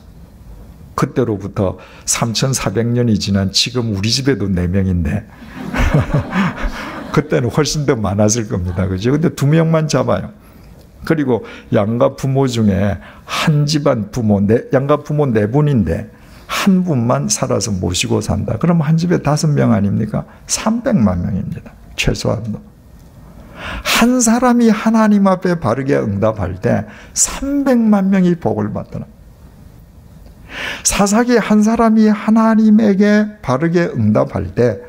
그때로부터 3,400년이 지난 지금 우리 집에도 4명인데 그때는 훨씬 더 많았을 겁니다. 그죠? 근데 2명만 잡아요. 그리고 양가 부모 중에 한 집안 부모, 양가 부모 4분인데 한 분만 살아서 모시고 산다. 그럼 한 집에 5명 아닙니까? 300만 명입니다. 최소한도. 한 사람이 하나님 앞에 바르게 응답할 때 300만 명이 복을 받더라. 사사기 한 사람이 하나님에게 바르게 응답할 때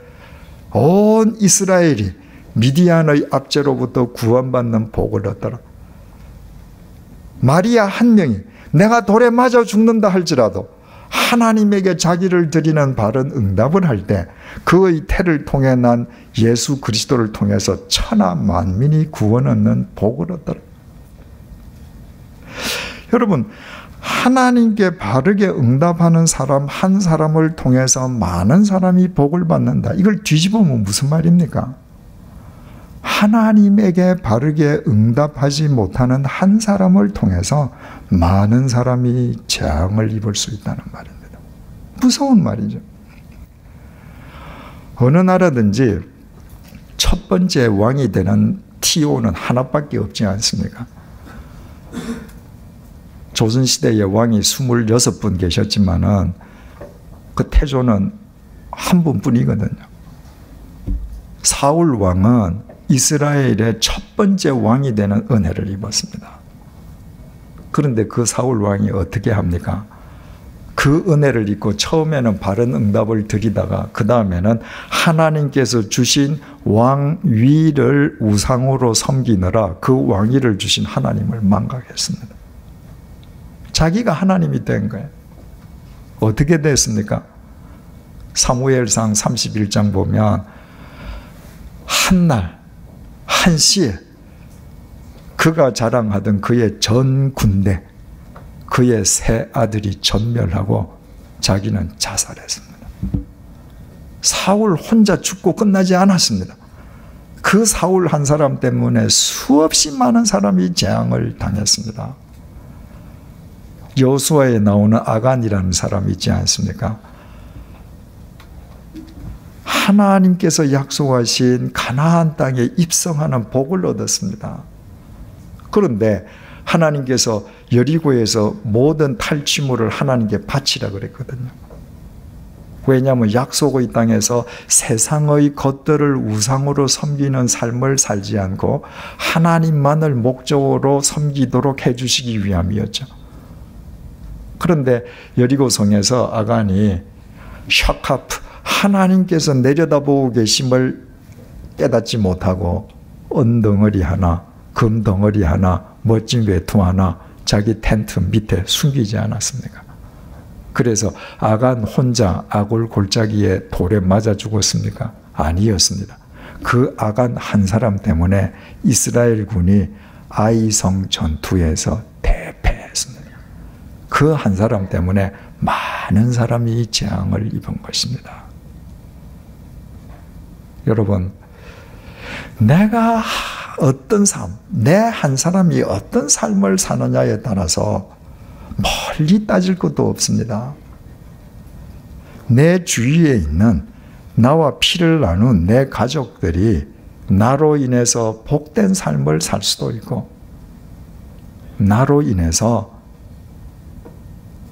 온 이스라엘이 미디안의 압제로부터 구원받는 복을 얻더라. 마리아 한 명이 내가 돌에 맞아 죽는다 할지라도 하나님에게 자기를 드리는 바른 응답을 할 때 그의 태를 통해 난 예수 그리스도를 통해서 천하 만민이 구원 얻는 복을 얻더라. 여러분, 하나님께 바르게 응답하는 사람 한 사람을 통해서 많은 사람이 복을 받는다. 이걸 뒤집으면 무슨 말입니까? 하나님에게 바르게 응답하지 못하는 한 사람을 통해서 많은 사람이 재앙을 입을 수 있다는 말입니다. 무서운 말이죠. 어느 나라든지 첫 번째 왕이 되는 TO는 하나밖에 없지 않습니까? 조선시대의 왕이 26분 계셨지만은 그 태조는 한 분뿐이거든요. 사울 왕은 이스라엘의 첫 번째 왕이 되는 은혜를 입었습니다. 그런데 그 사울 왕이 어떻게 합니까? 그 은혜를 입고 처음에는 바른 응답을 드리다가 그 다음에는 하나님께서 주신 왕위를 우상으로 섬기느라 그 왕위를 주신 하나님을 망각했습니다. 자기가 하나님이 된 거예요. 어떻게 됐습니까? 사무엘상 31장 보면 한날 한시에 그가 자랑하던 그의 전 군대, 그의 세 아들이 전멸하고 자기는 자살했습니다. 사울 혼자 죽고 끝나지 않았습니다. 그 사울 한 사람 때문에 수없이 많은 사람이 재앙을 당했습니다. 여호수아에 나오는 아간이라는 사람이 있지 않습니까? 하나님께서 약속하신 가나안 땅에 입성하는 복을 얻었습니다. 그런데 하나님께서 여리고에서 모든 탈취물을 하나님께 바치라 그랬거든요. 왜냐하면 약속의 땅에서 세상의 것들을 우상으로 섬기는 삶을 살지 않고 하나님만을 목적으로 섬기도록 해주시기 위함이었죠. 그런데 여리고성에서 아간이 샤카프, 하나님께서 내려다보고 계심을 깨닫지 못하고 은덩어리 하나, 금덩어리 하나, 멋진 외투 하나 자기 텐트 밑에 숨기지 않았습니까? 그래서 아간 혼자 아골 골짜기에 돌에 맞아 죽었습니까? 아니었습니다. 그 아간 한 사람 때문에 이스라엘 군이 아이성 전투에서 대패했습니다. 그 한 사람 때문에 많은 사람이 재앙을 입은 것입니다. 여러분, 내가 어떤 삶, 내 한 사람이 어떤 삶을 사느냐에 따라서 멀리 따질 것도 없습니다. 내 주위에 있는 나와 피를 나눈 내 가족들이 나로 인해서 복된 삶을 살 수도 있고 나로 인해서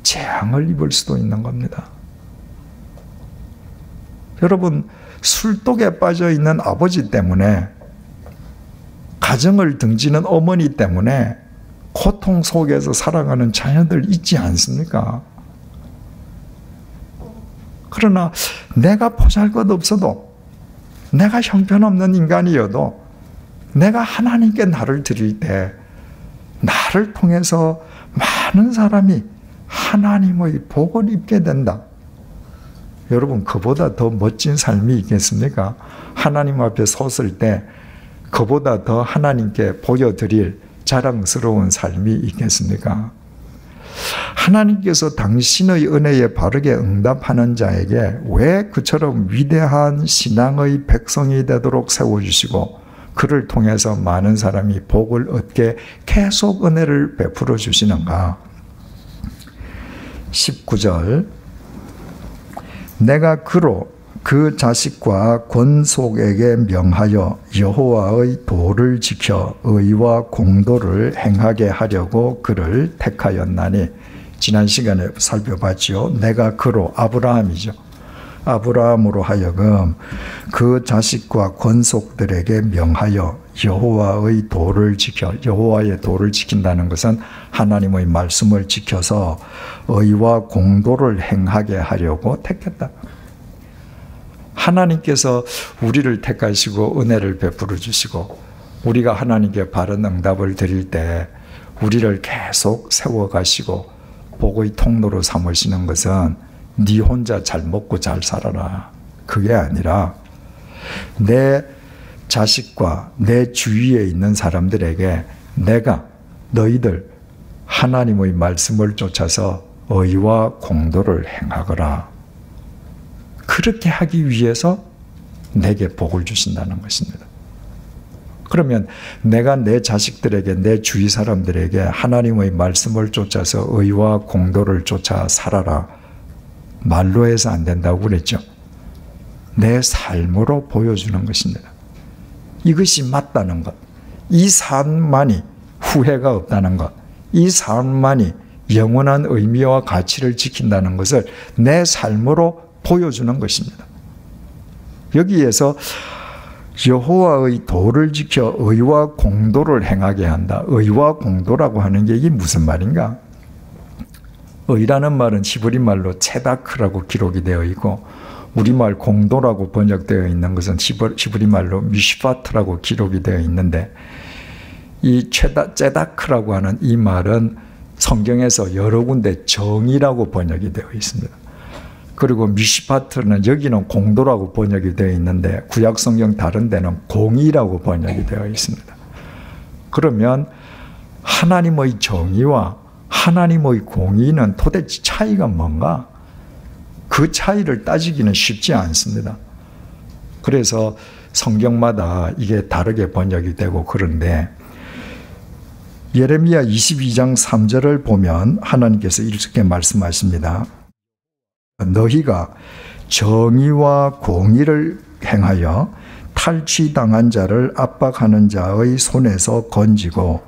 재앙을 입을 수도 있는 겁니다. 여러분, 술독에 빠져 있는 아버지 때문에, 가정을 등지는 어머니 때문에 고통 속에서 살아가는 자녀들 있지 않습니까? 그러나 내가 보잘것없어도, 내가 형편없는 인간이어도 내가 하나님께 나를 드릴 때 나를 통해서 많은 사람이 하나님의 복을 입게 된다. 여러분, 그보다 더 멋진 삶이 있겠습니까? 하나님 앞에 섰을 때 그보다 더 하나님께 보여드릴 자랑스러운 삶이 있겠습니까? 하나님께서 당신의 은혜에 바르게 응답하는 자에게 왜 그처럼 위대한 신앙의 백성이 되도록 세워주시고 그를 통해서 많은 사람이 복을 얻게 계속 은혜를 베풀어 주시는가? 19절, 내가 그로 그 자식과 권속에게 명하여 여호와의 도를 지켜 의와 공도를 행하게 하려고 그를 택하였나니, 지난 시간에 살펴봤죠. 내가 그로, 아브라함이죠. 아브라함으로 하여금 그 자식과 권속들에게 명하여 여호와의 도를 지켜, 여호와의 도를 지킨다는 것은 하나님의 말씀을 지켜서 의와 공도를 행하게 하려고 택했다. 하나님께서 우리를 택하시고 은혜를 베풀어 주시고 우리가 하나님께 바른 응답을 드릴 때 우리를 계속 세워가시고 복의 통로로 삼으시는 것은 네 혼자 잘 먹고 잘 살아라, 그게 아니라 내 자식과 내 주위에 있는 사람들에게 내가 너희들 하나님의 말씀을 쫓아서 의와 공도를 행하거라, 그렇게 하기 위해서 내게 복을 주신다는 것입니다. 그러면 내가 내 자식들에게, 내 주위 사람들에게 하나님의 말씀을 쫓아서 의와 공도를 쫓아 살아라, 말로 해서 안 된다고 그랬죠. 내 삶으로 보여주는 것입니다. 이것이 맞다는 것, 이 삶만이 후회가 없다는 것, 이 삶만이 영원한 의미와 가치를 지킨다는 것을 내 삶으로 보여주는 것입니다. 여기에서 여호와의 도를 지켜 의와 공도를 행하게 한다. 의와 공도라고 하는 게 이게 무슨 말인가? 의라는 말은 히브리 말로 체다크라고 기록이 되어 있고, 우리말 공도라고 번역되어 있는 것은 히브리 말로 미시파트라고 기록이 되어 있는데, 이 체다크라고 하는 이 말은 성경에서 여러 군데 정의라고 번역이 되어 있습니다. 그리고 미시파트는 여기는 공도라고 번역이 되어 있는데 구약 성경 다른 데는 공의라고 번역이 되어 있습니다. 그러면 하나님의 정의와 하나님의 공의는 도대체 차이가 뭔가? 그 차이를 따지기는 쉽지 않습니다. 그래서 성경마다 이게 다르게 번역이 되고 그런데, 예레미야 22장 3절을 보면 하나님께서 이렇게 말씀하십니다. 너희가 정의와 공의를 행하여 탈취당한 자를 압박하는 자의 손에서 건지고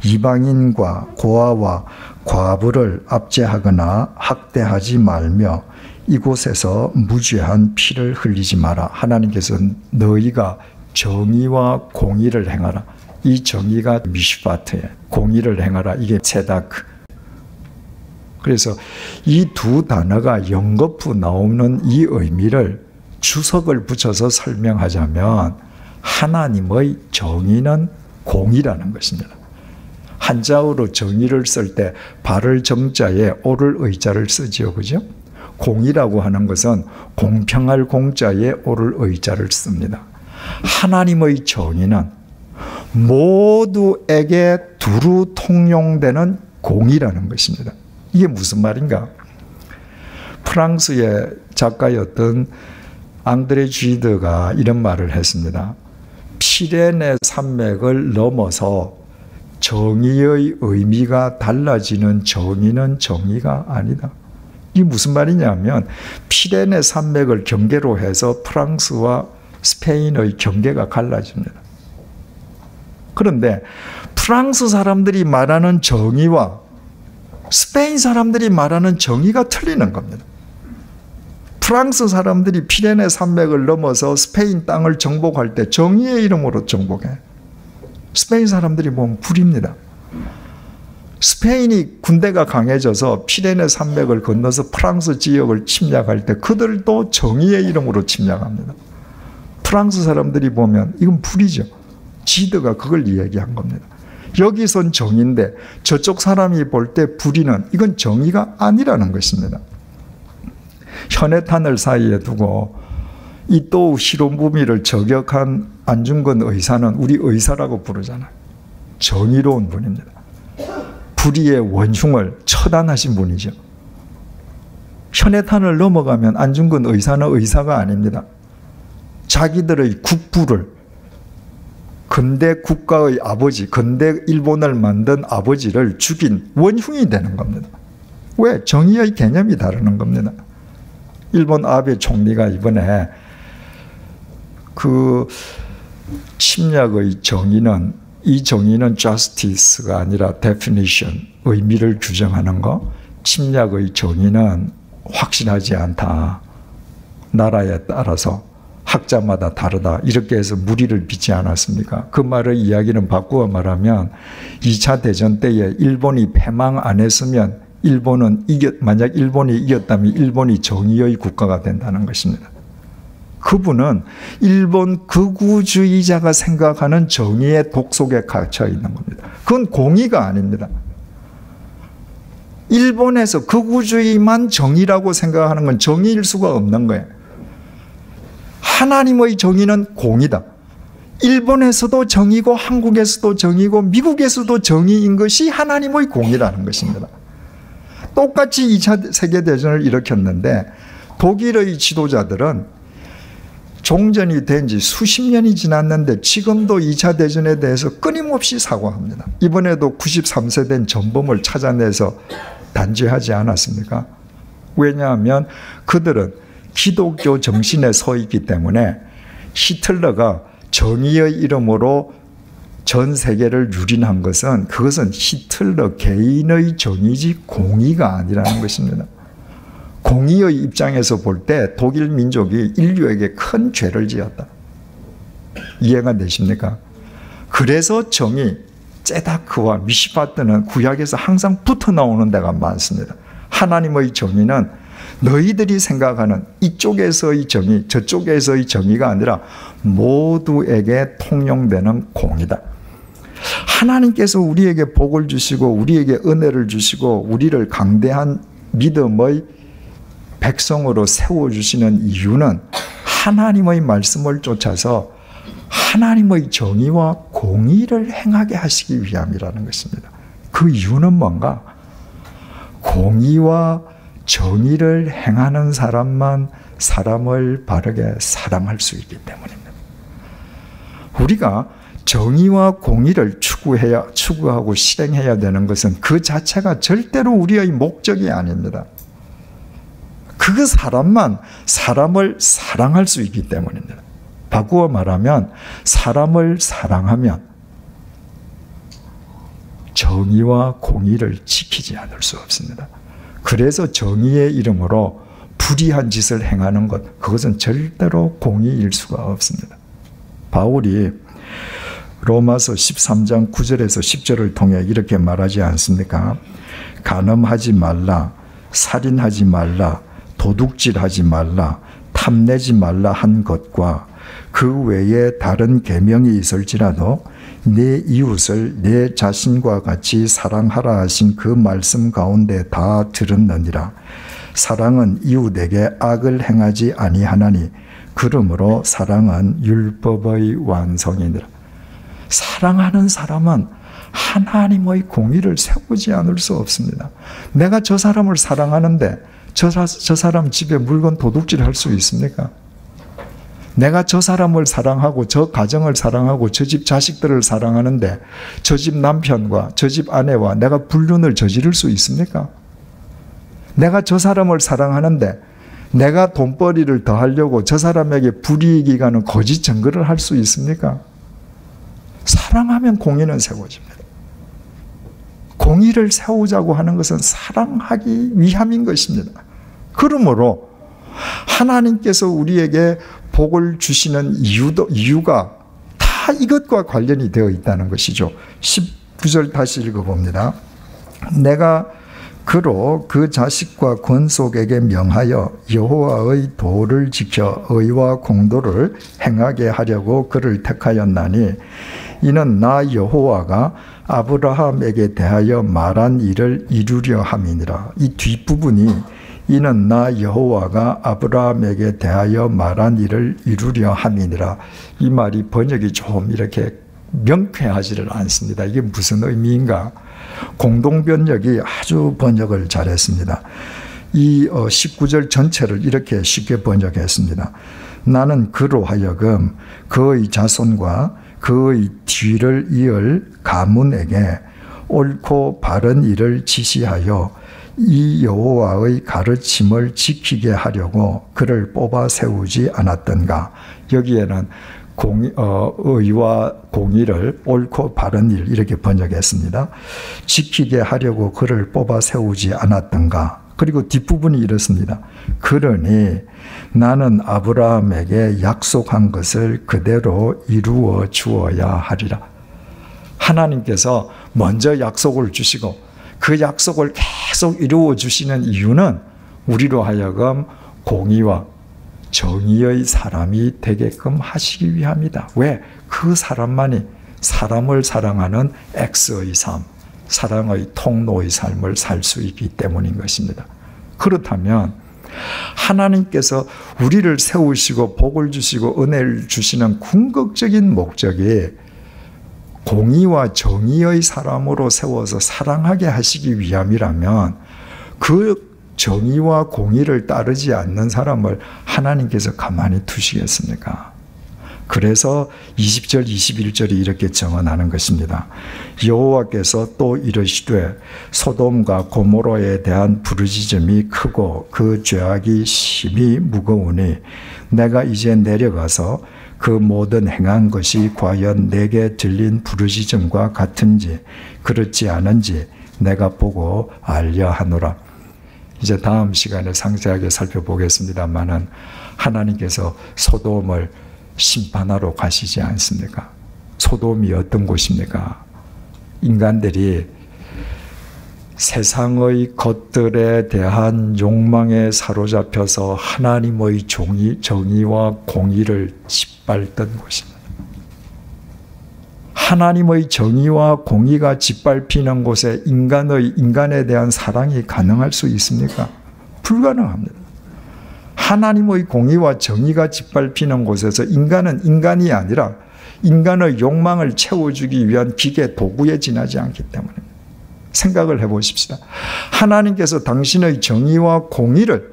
이방인과 고아와 과부를 압제하거나 학대하지 말며 이곳에서 무죄한 피를 흘리지 마라. 하나님께서 너희가 정의와 공의를 행하라. 이 정의가 미시파트에, 공의를 행하라, 이게 체다크. 그래서 이 두 단어가 연거푸 나오는 이 의미를 주석을 붙여서 설명하자면 하나님의 정의는 공의라는 것입니다. 한자어로 정의를 쓸 때 발을 정자에 오를 의자를 쓰지요, 그죠? 공의라고 하는 것은 공평할 공자에 오를 의자를 씁니다. 하나님의 정의는 모두에게 두루 통용되는 공의라는 것입니다. 이게 무슨 말인가? 프랑스의 작가였던 앙드레 쥐드가 이런 말을 했습니다. 피레네 산맥을 넘어서 정의의 의미가 달라지는 정의는 정의가 아니다. 이게 무슨 말이냐면 피레네 산맥을 경계로 해서 프랑스와 스페인의 경계가 갈라집니다. 그런데 프랑스 사람들이 말하는 정의와 스페인 사람들이 말하는 정의가 틀리는 겁니다. 프랑스 사람들이 피레네 산맥을 넘어서 스페인 땅을 정복할 때 정의의 이름으로 정복해. 스페인 사람들이 보면 불입니다. 스페인이 군대가 강해져서 피레네 산맥을 건너서 프랑스 지역을 침략할 때 그들도 정의의 이름으로 침략합니다. 프랑스 사람들이 보면 이건 불이죠. 지드가 그걸 이야기한 겁니다. 여기선 정의인데 저쪽 사람이 볼 때 불의는 이건 정의가 아니라는 것입니다. 혈액탄을 사이에 두고 이또 히로부미를 저격한 안중근 의사는 우리 의사라고 부르잖아요. 정의로운 분입니다. 불의의 원흉을 처단하신 분이죠. 혈액탄을 넘어가면 안중근 의사는 의사가 아닙니다. 자기들의 국부를, 근대 국가의 아버지, 근대 일본을 만든 아버지를 죽인 원흉이 되는 겁니다. 왜? 정의의 개념이 다르는 겁니다. 일본 아베 총리가 이번에 그 침략의 정의는, 이 정의는 justice가 아니라 definition, 의미를 규정하는 거, 침략의 정의는 확실하지 않다. 나라에 따라서 학자마다 다르다. 이렇게 해서 무리를 빚지 않았습니까? 그 말의 이야기는 바꾸어 말하면 2차 대전 때에 일본이 패망 안 했으면 만약 일본이 이겼다면 일본이 정의의 국가가 된다는 것입니다. 그분은 일본 극우주의자가 생각하는 정의의 독 속에 갇혀 있는 겁니다. 그건 공의가 아닙니다. 일본에서 극우주의만 정의라고 생각하는 건 정의일 수가 없는 거예요. 하나님의 정의는 공이다. 일본에서도 정의고 한국에서도 정의고 미국에서도 정의인 것이 하나님의 공이라는 것입니다. 똑같이 2차 세계대전을 일으켰는데 독일의 지도자들은 종전이 된 지 수십 년이 지났는데 지금도 2차 대전에 대해서 끊임없이 사과합니다. 이번에도 93세 된 전범을 찾아내서 단죄하지 않았습니까? 왜냐하면 그들은 기독교 정신에 서 있기 때문에 히틀러가 정의의 이름으로 전 세계를 유린한 것은 그것은 히틀러 개인의 정의지 공의가 아니라는 것입니다. 공의의 입장에서 볼 때 독일 민족이 인류에게 큰 죄를 지었다. 이해가 되십니까? 그래서 정의, 제다크와 미시파트는 구약에서 항상 붙어 나오는 데가 많습니다. 하나님의 정의는 너희들이 생각하는 이쪽에서의 정의, 저쪽에서의 정의가 아니라 모두에게 통용되는 공이다. 하나님께서 우리에게 복을 주시고 우리에게 은혜를 주시고 우리를 강대한 믿음의 백성으로 세워주시는 이유는 하나님의 말씀을 쫓아서 하나님의 정의와 공의를 행하게 하시기 위함이라는 것입니다. 그 이유는 뭔가? 공의와 정의를 행하는 사람만 사람을 바르게 사랑할 수 있기 때문입니다. 우리가 정의와 공의를 추구하고 실행해야 되는 것은 그 자체가 절대로 우리의 목적이 아닙니다. 그 사람만 사람을 사랑할 수 있기 때문입니다. 바꾸어 말하면 사람을 사랑하면 정의와 공의를 지키지 않을 수 없습니다. 그래서 정의의 이름으로 불의한 짓을 행하는 것, 그것은 절대로 공의일 수가 없습니다. 바울이 로마서 13장 9절에서 10절을 통해 이렇게 말하지 않습니까? 간음하지 말라, 살인하지 말라, 도둑질하지 말라, 탐내지 말라 한 것과 그 외에 다른 계명이 있을지라도 내 이웃을 내 자신과 같이 사랑하라 하신 그 말씀 가운데 다 들었느니라. 사랑은 이웃에게 악을 행하지 아니하나니 그러므로 사랑은 율법의 완성이니라. 사랑하는 사람은 하나님의 공의를 세우지 않을 수 없습니다. 내가 저 사람을 사랑하는데 저 사람 집에 물건 도둑질할 수 있습니까? 내가 저 사람을 사랑하고 저 가정을 사랑하고 저 집 자식들을 사랑하는데 저 집 남편과 저 집 아내와 내가 불륜을 저지를 수 있습니까? 내가 저 사람을 사랑하는데 내가 돈벌이를 더 하려고 저 사람에게 불이익이 가는 거짓 증거를 할 수 있습니까? 사랑하면 공의는 세워집니다. 공의를 세우자고 하는 것은 사랑하기 위함인 것입니다. 그러므로 하나님께서 우리에게 복을 주시는 이유가 다 이것과 관련이 되어 있다는 것이죠. 19절 다시 읽어봅니다. 내가 그로 그 자식과 권속에게 명하여 여호와의 도를 지켜 의와 공도를 행하게 하려고 그를 택하였나니 이는 나 여호와가 아브라함에게 대하여 말한 일을 이루려 함이니라. 이 뒷부분이 이는 나 여호와가 아브라함에게 대하여 말한 일을 이루려 함이니라. 이 말이 번역이 좀 이렇게 명쾌하지를 않습니다. 이게 무슨 의미인가? 공동번역이 아주 번역을 잘했습니다. 이 19절 전체를 이렇게 쉽게 번역했습니다. 나는 그로 하여금 그의 자손과 그의 뒤를 이을 가문에게 옳고 바른 일을 지시하여 이 여호와의 가르침을 지키게 하려고 그를 뽑아 세우지 않았던가. 여기에는 의와 공의를 옳고 바른 일 이렇게 번역했습니다. 지키게 하려고 그를 뽑아 세우지 않았던가. 그리고 뒷부분이 이렇습니다. 그러니 나는 아브라함에게 약속한 것을 그대로 이루어 주어야 하리라. 하나님께서 먼저 약속을 주시고 그 약속을 계속 이루어 주시는 이유는 우리로 하여금 공의와 정의의 사람이 되게끔 하시기 위함이다. 왜? 그 사람만이 사람을 사랑하는 X의 삶, 사랑의 통로의 삶을 살 수 있기 때문인 것입니다. 그렇다면 하나님께서 우리를 세우시고 복을 주시고 은혜를 주시는 궁극적인 목적이 공의와 정의의 사람으로 세워서 사랑하게 하시기 위함이라면 그 정의와 공의를 따르지 않는 사람을 하나님께서 가만히 두시겠습니까? 그래서 20절, 21절이 이렇게 정언하는 것입니다. 여호와께서 또 이르시되 소돔과 고모라에 대한 부르짖음이 크고 그 죄악이 심히 무거우니 내가 이제 내려가서 그 모든 행한 것이 과연 내게 들린 부르짖음과 같은지 그렇지 않은지 내가 보고 알려 하노라. 이제 다음 시간에 상세하게 살펴보겠습니다만은 하나님께서 소돔을 심판하러 가시지 않습니까? 소돔이 어떤 곳입니까? 인간들이 세상의 것들에 대한 욕망에 사로잡혀서 하나님의 정의와 공의를 짓밟던 곳입니다. 하나님의 정의와 공의가 짓밟히는 곳에 인간에 대한 사랑이 가능할 수 있습니까? 불가능합니다. 하나님의 공의와 정의가 짓밟히는 곳에서 인간은 인간이 아니라 인간의 욕망을 채워주기 위한 기계 도구에 지나지 않기 때문입니다. 생각을 해보십시다. 하나님께서 당신의 정의와 공의를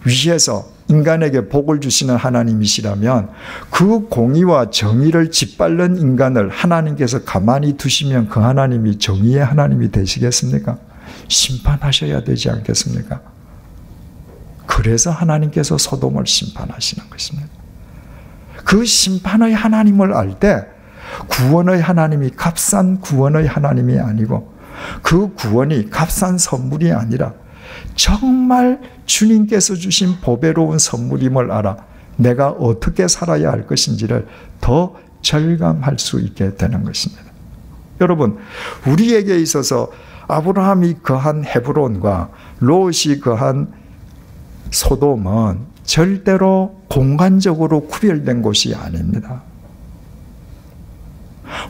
위해서 인간에게 복을 주시는 하나님이시라면 그 공의와 정의를 짓밟는 인간을 하나님께서 가만히 두시면 그 하나님이 정의의 하나님이 되시겠습니까? 심판하셔야 되지 않겠습니까? 그래서 하나님께서 소돔을 심판하시는 것입니다. 그 심판의 하나님을 알 때 구원의 하나님이 값싼 구원의 하나님이 아니고 그 구원이 값싼 선물이 아니라 정말 주님께서 주신 보배로운 선물임을 알아 내가 어떻게 살아야 할 것인지를 더 절감할 수 있게 되는 것입니다. 여러분, 우리에게 있어서 아브라함이 거한 헤브론과 롯이 거한 소돔은 절대로 공간적으로 구별된 곳이 아닙니다.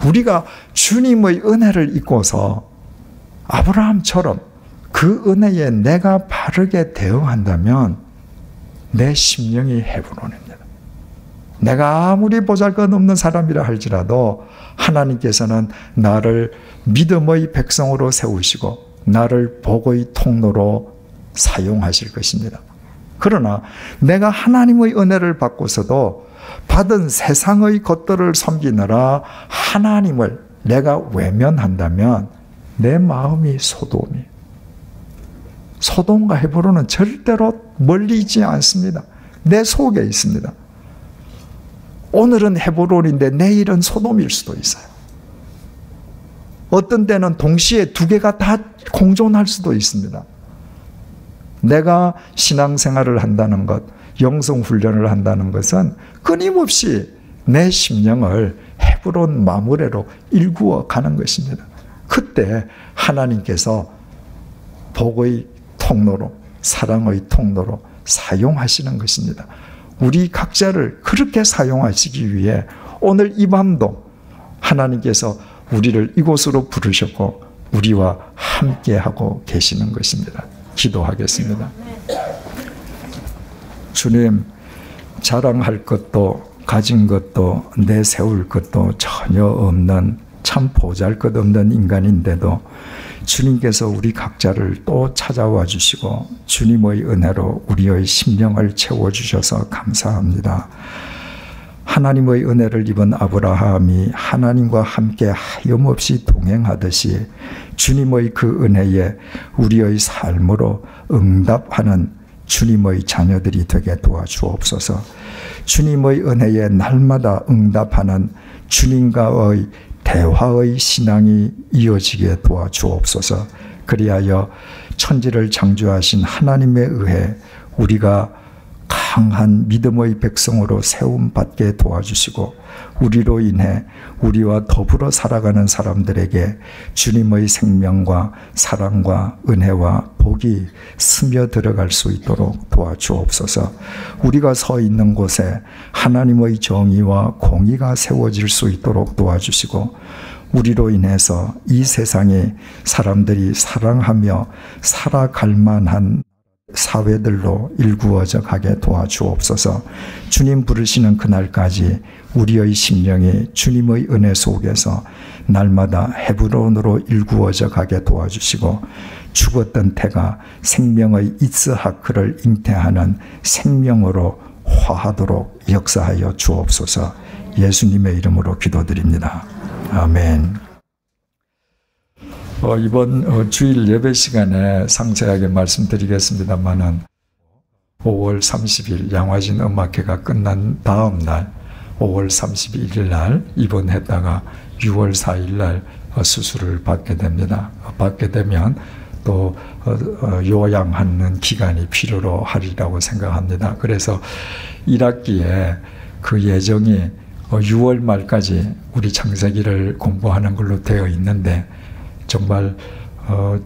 우리가 주님의 은혜를 입고서 아브라함처럼 그 은혜에 내가 바르게 대응한다면 내 심령이 헤브론입니다. 내가 아무리 보잘것없는 사람이라 할지라도 하나님께서는 나를 믿음의 백성으로 세우시고 나를 복의 통로로 사용하실 것입니다. 그러나 내가 하나님의 은혜를 받고서도 받은 세상의 것들을 섬기느라 하나님을 내가 외면한다면 내 마음이 소돔과 헤브론은 절대로 멀리 있지 않습니다. 내 속에 있습니다. 오늘은 헤브론인데 내일은 소돔일 수도 있어요. 어떤 때는 동시에 두 개가 다 공존할 수도 있습니다. 내가 신앙생활을 한다는 것, 영성훈련을 한다는 것은 끊임없이 내 심령을 헤브론 마므레로 일구어 가는 것입니다. 그때 하나님께서 복의 통로로, 사랑의 통로로 사용하시는 것입니다. 우리 각자를 그렇게 사용하시기 위해 오늘 이 밤도 하나님께서 우리를 이곳으로 부르셨고 우리와 함께하고 계시는 것입니다. 기도하겠습니다. 주님, 자랑할 것도 가진 것도 내세울 것도 전혀 없는 참 보잘것없는 인간인데도 주님께서 우리 각자를 또 찾아와 주시고 주님의 은혜로 우리의 심령을 채워주셔서 감사합니다. 하나님의 은혜를 입은 아브라함이 하나님과 함께 하염없이 동행하듯이 주님의 그 은혜에 우리의 삶으로 응답하는 주님의 자녀들이 되게 도와주옵소서. 주님의 은혜에 날마다 응답하는 주님과의 대화의 신앙이 이어지게 도와주옵소서. 그리하여 천지를 창조하신 하나님에 의해 우리가 강한 믿음의 백성으로 세움받게 도와주시고 우리로 인해 우리와 더불어 살아가는 사람들에게 주님의 생명과 사랑과 은혜와 복이 스며들어갈 수 있도록 도와주옵소서. 우리가 서 있는 곳에 하나님의 정의와 공의가 세워질 수 있도록 도와주시고 우리로 인해서 이 세상에 사람들이 사랑하며 살아갈 만한 사회들로 일구어져 가게 도와주옵소서. 주님 부르시는 그날까지 우리의 심령이 주님의 은혜 속에서 날마다 헤브론으로 일구어져 가게 도와주시고 죽었던 태가 생명의 이스하크를 잉태하는 생명으로 화하도록 역사하여 주옵소서. 예수님의 이름으로 기도드립니다. 아멘. 이번 주일 예배 시간에 상세하게 말씀드리겠습니다만은 5월 30일 양화진 음악회가 끝난 다음 날 5월 31일 날 입원했다가 6월 4일 날 수술을 받게 됩니다. 받게 되면 또 요양하는 기간이 필요로 하리라고 생각합니다. 그래서 1학기에 그 예정이 6월 말까지 우리 창세기를 공부하는 걸로 되어 있는데 정말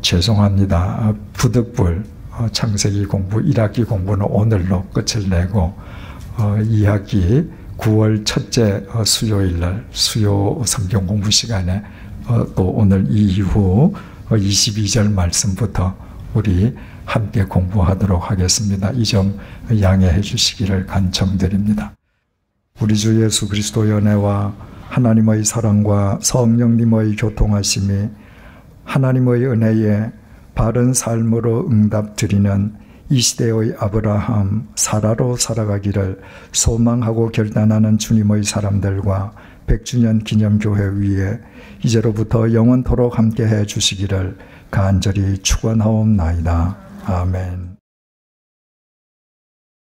죄송합니다. 부득불 창세기 공부 1학기 공부는 오늘로 끝을 내고 2학기 9월 첫째 수요일 날 수요 성경 공부 시간에 또 오늘 이후 22절 말씀부터 우리 함께 공부하도록 하겠습니다. 이 점 양해해 주시기를 간청드립니다. 우리 주 예수 그리스도의 은혜와 하나님의 사랑과 성령님의 교통하심이 하나님의 은혜에 바른 삶으로 응답드리는 이 시대의 아브라함, 사라로 살아가기를 소망하고 결단하는 주님의 사람들과 100주년 기념교회 위에 이제로부터 영원토록 함께해 주시기를 간절히 축원하옵나이다. 아멘.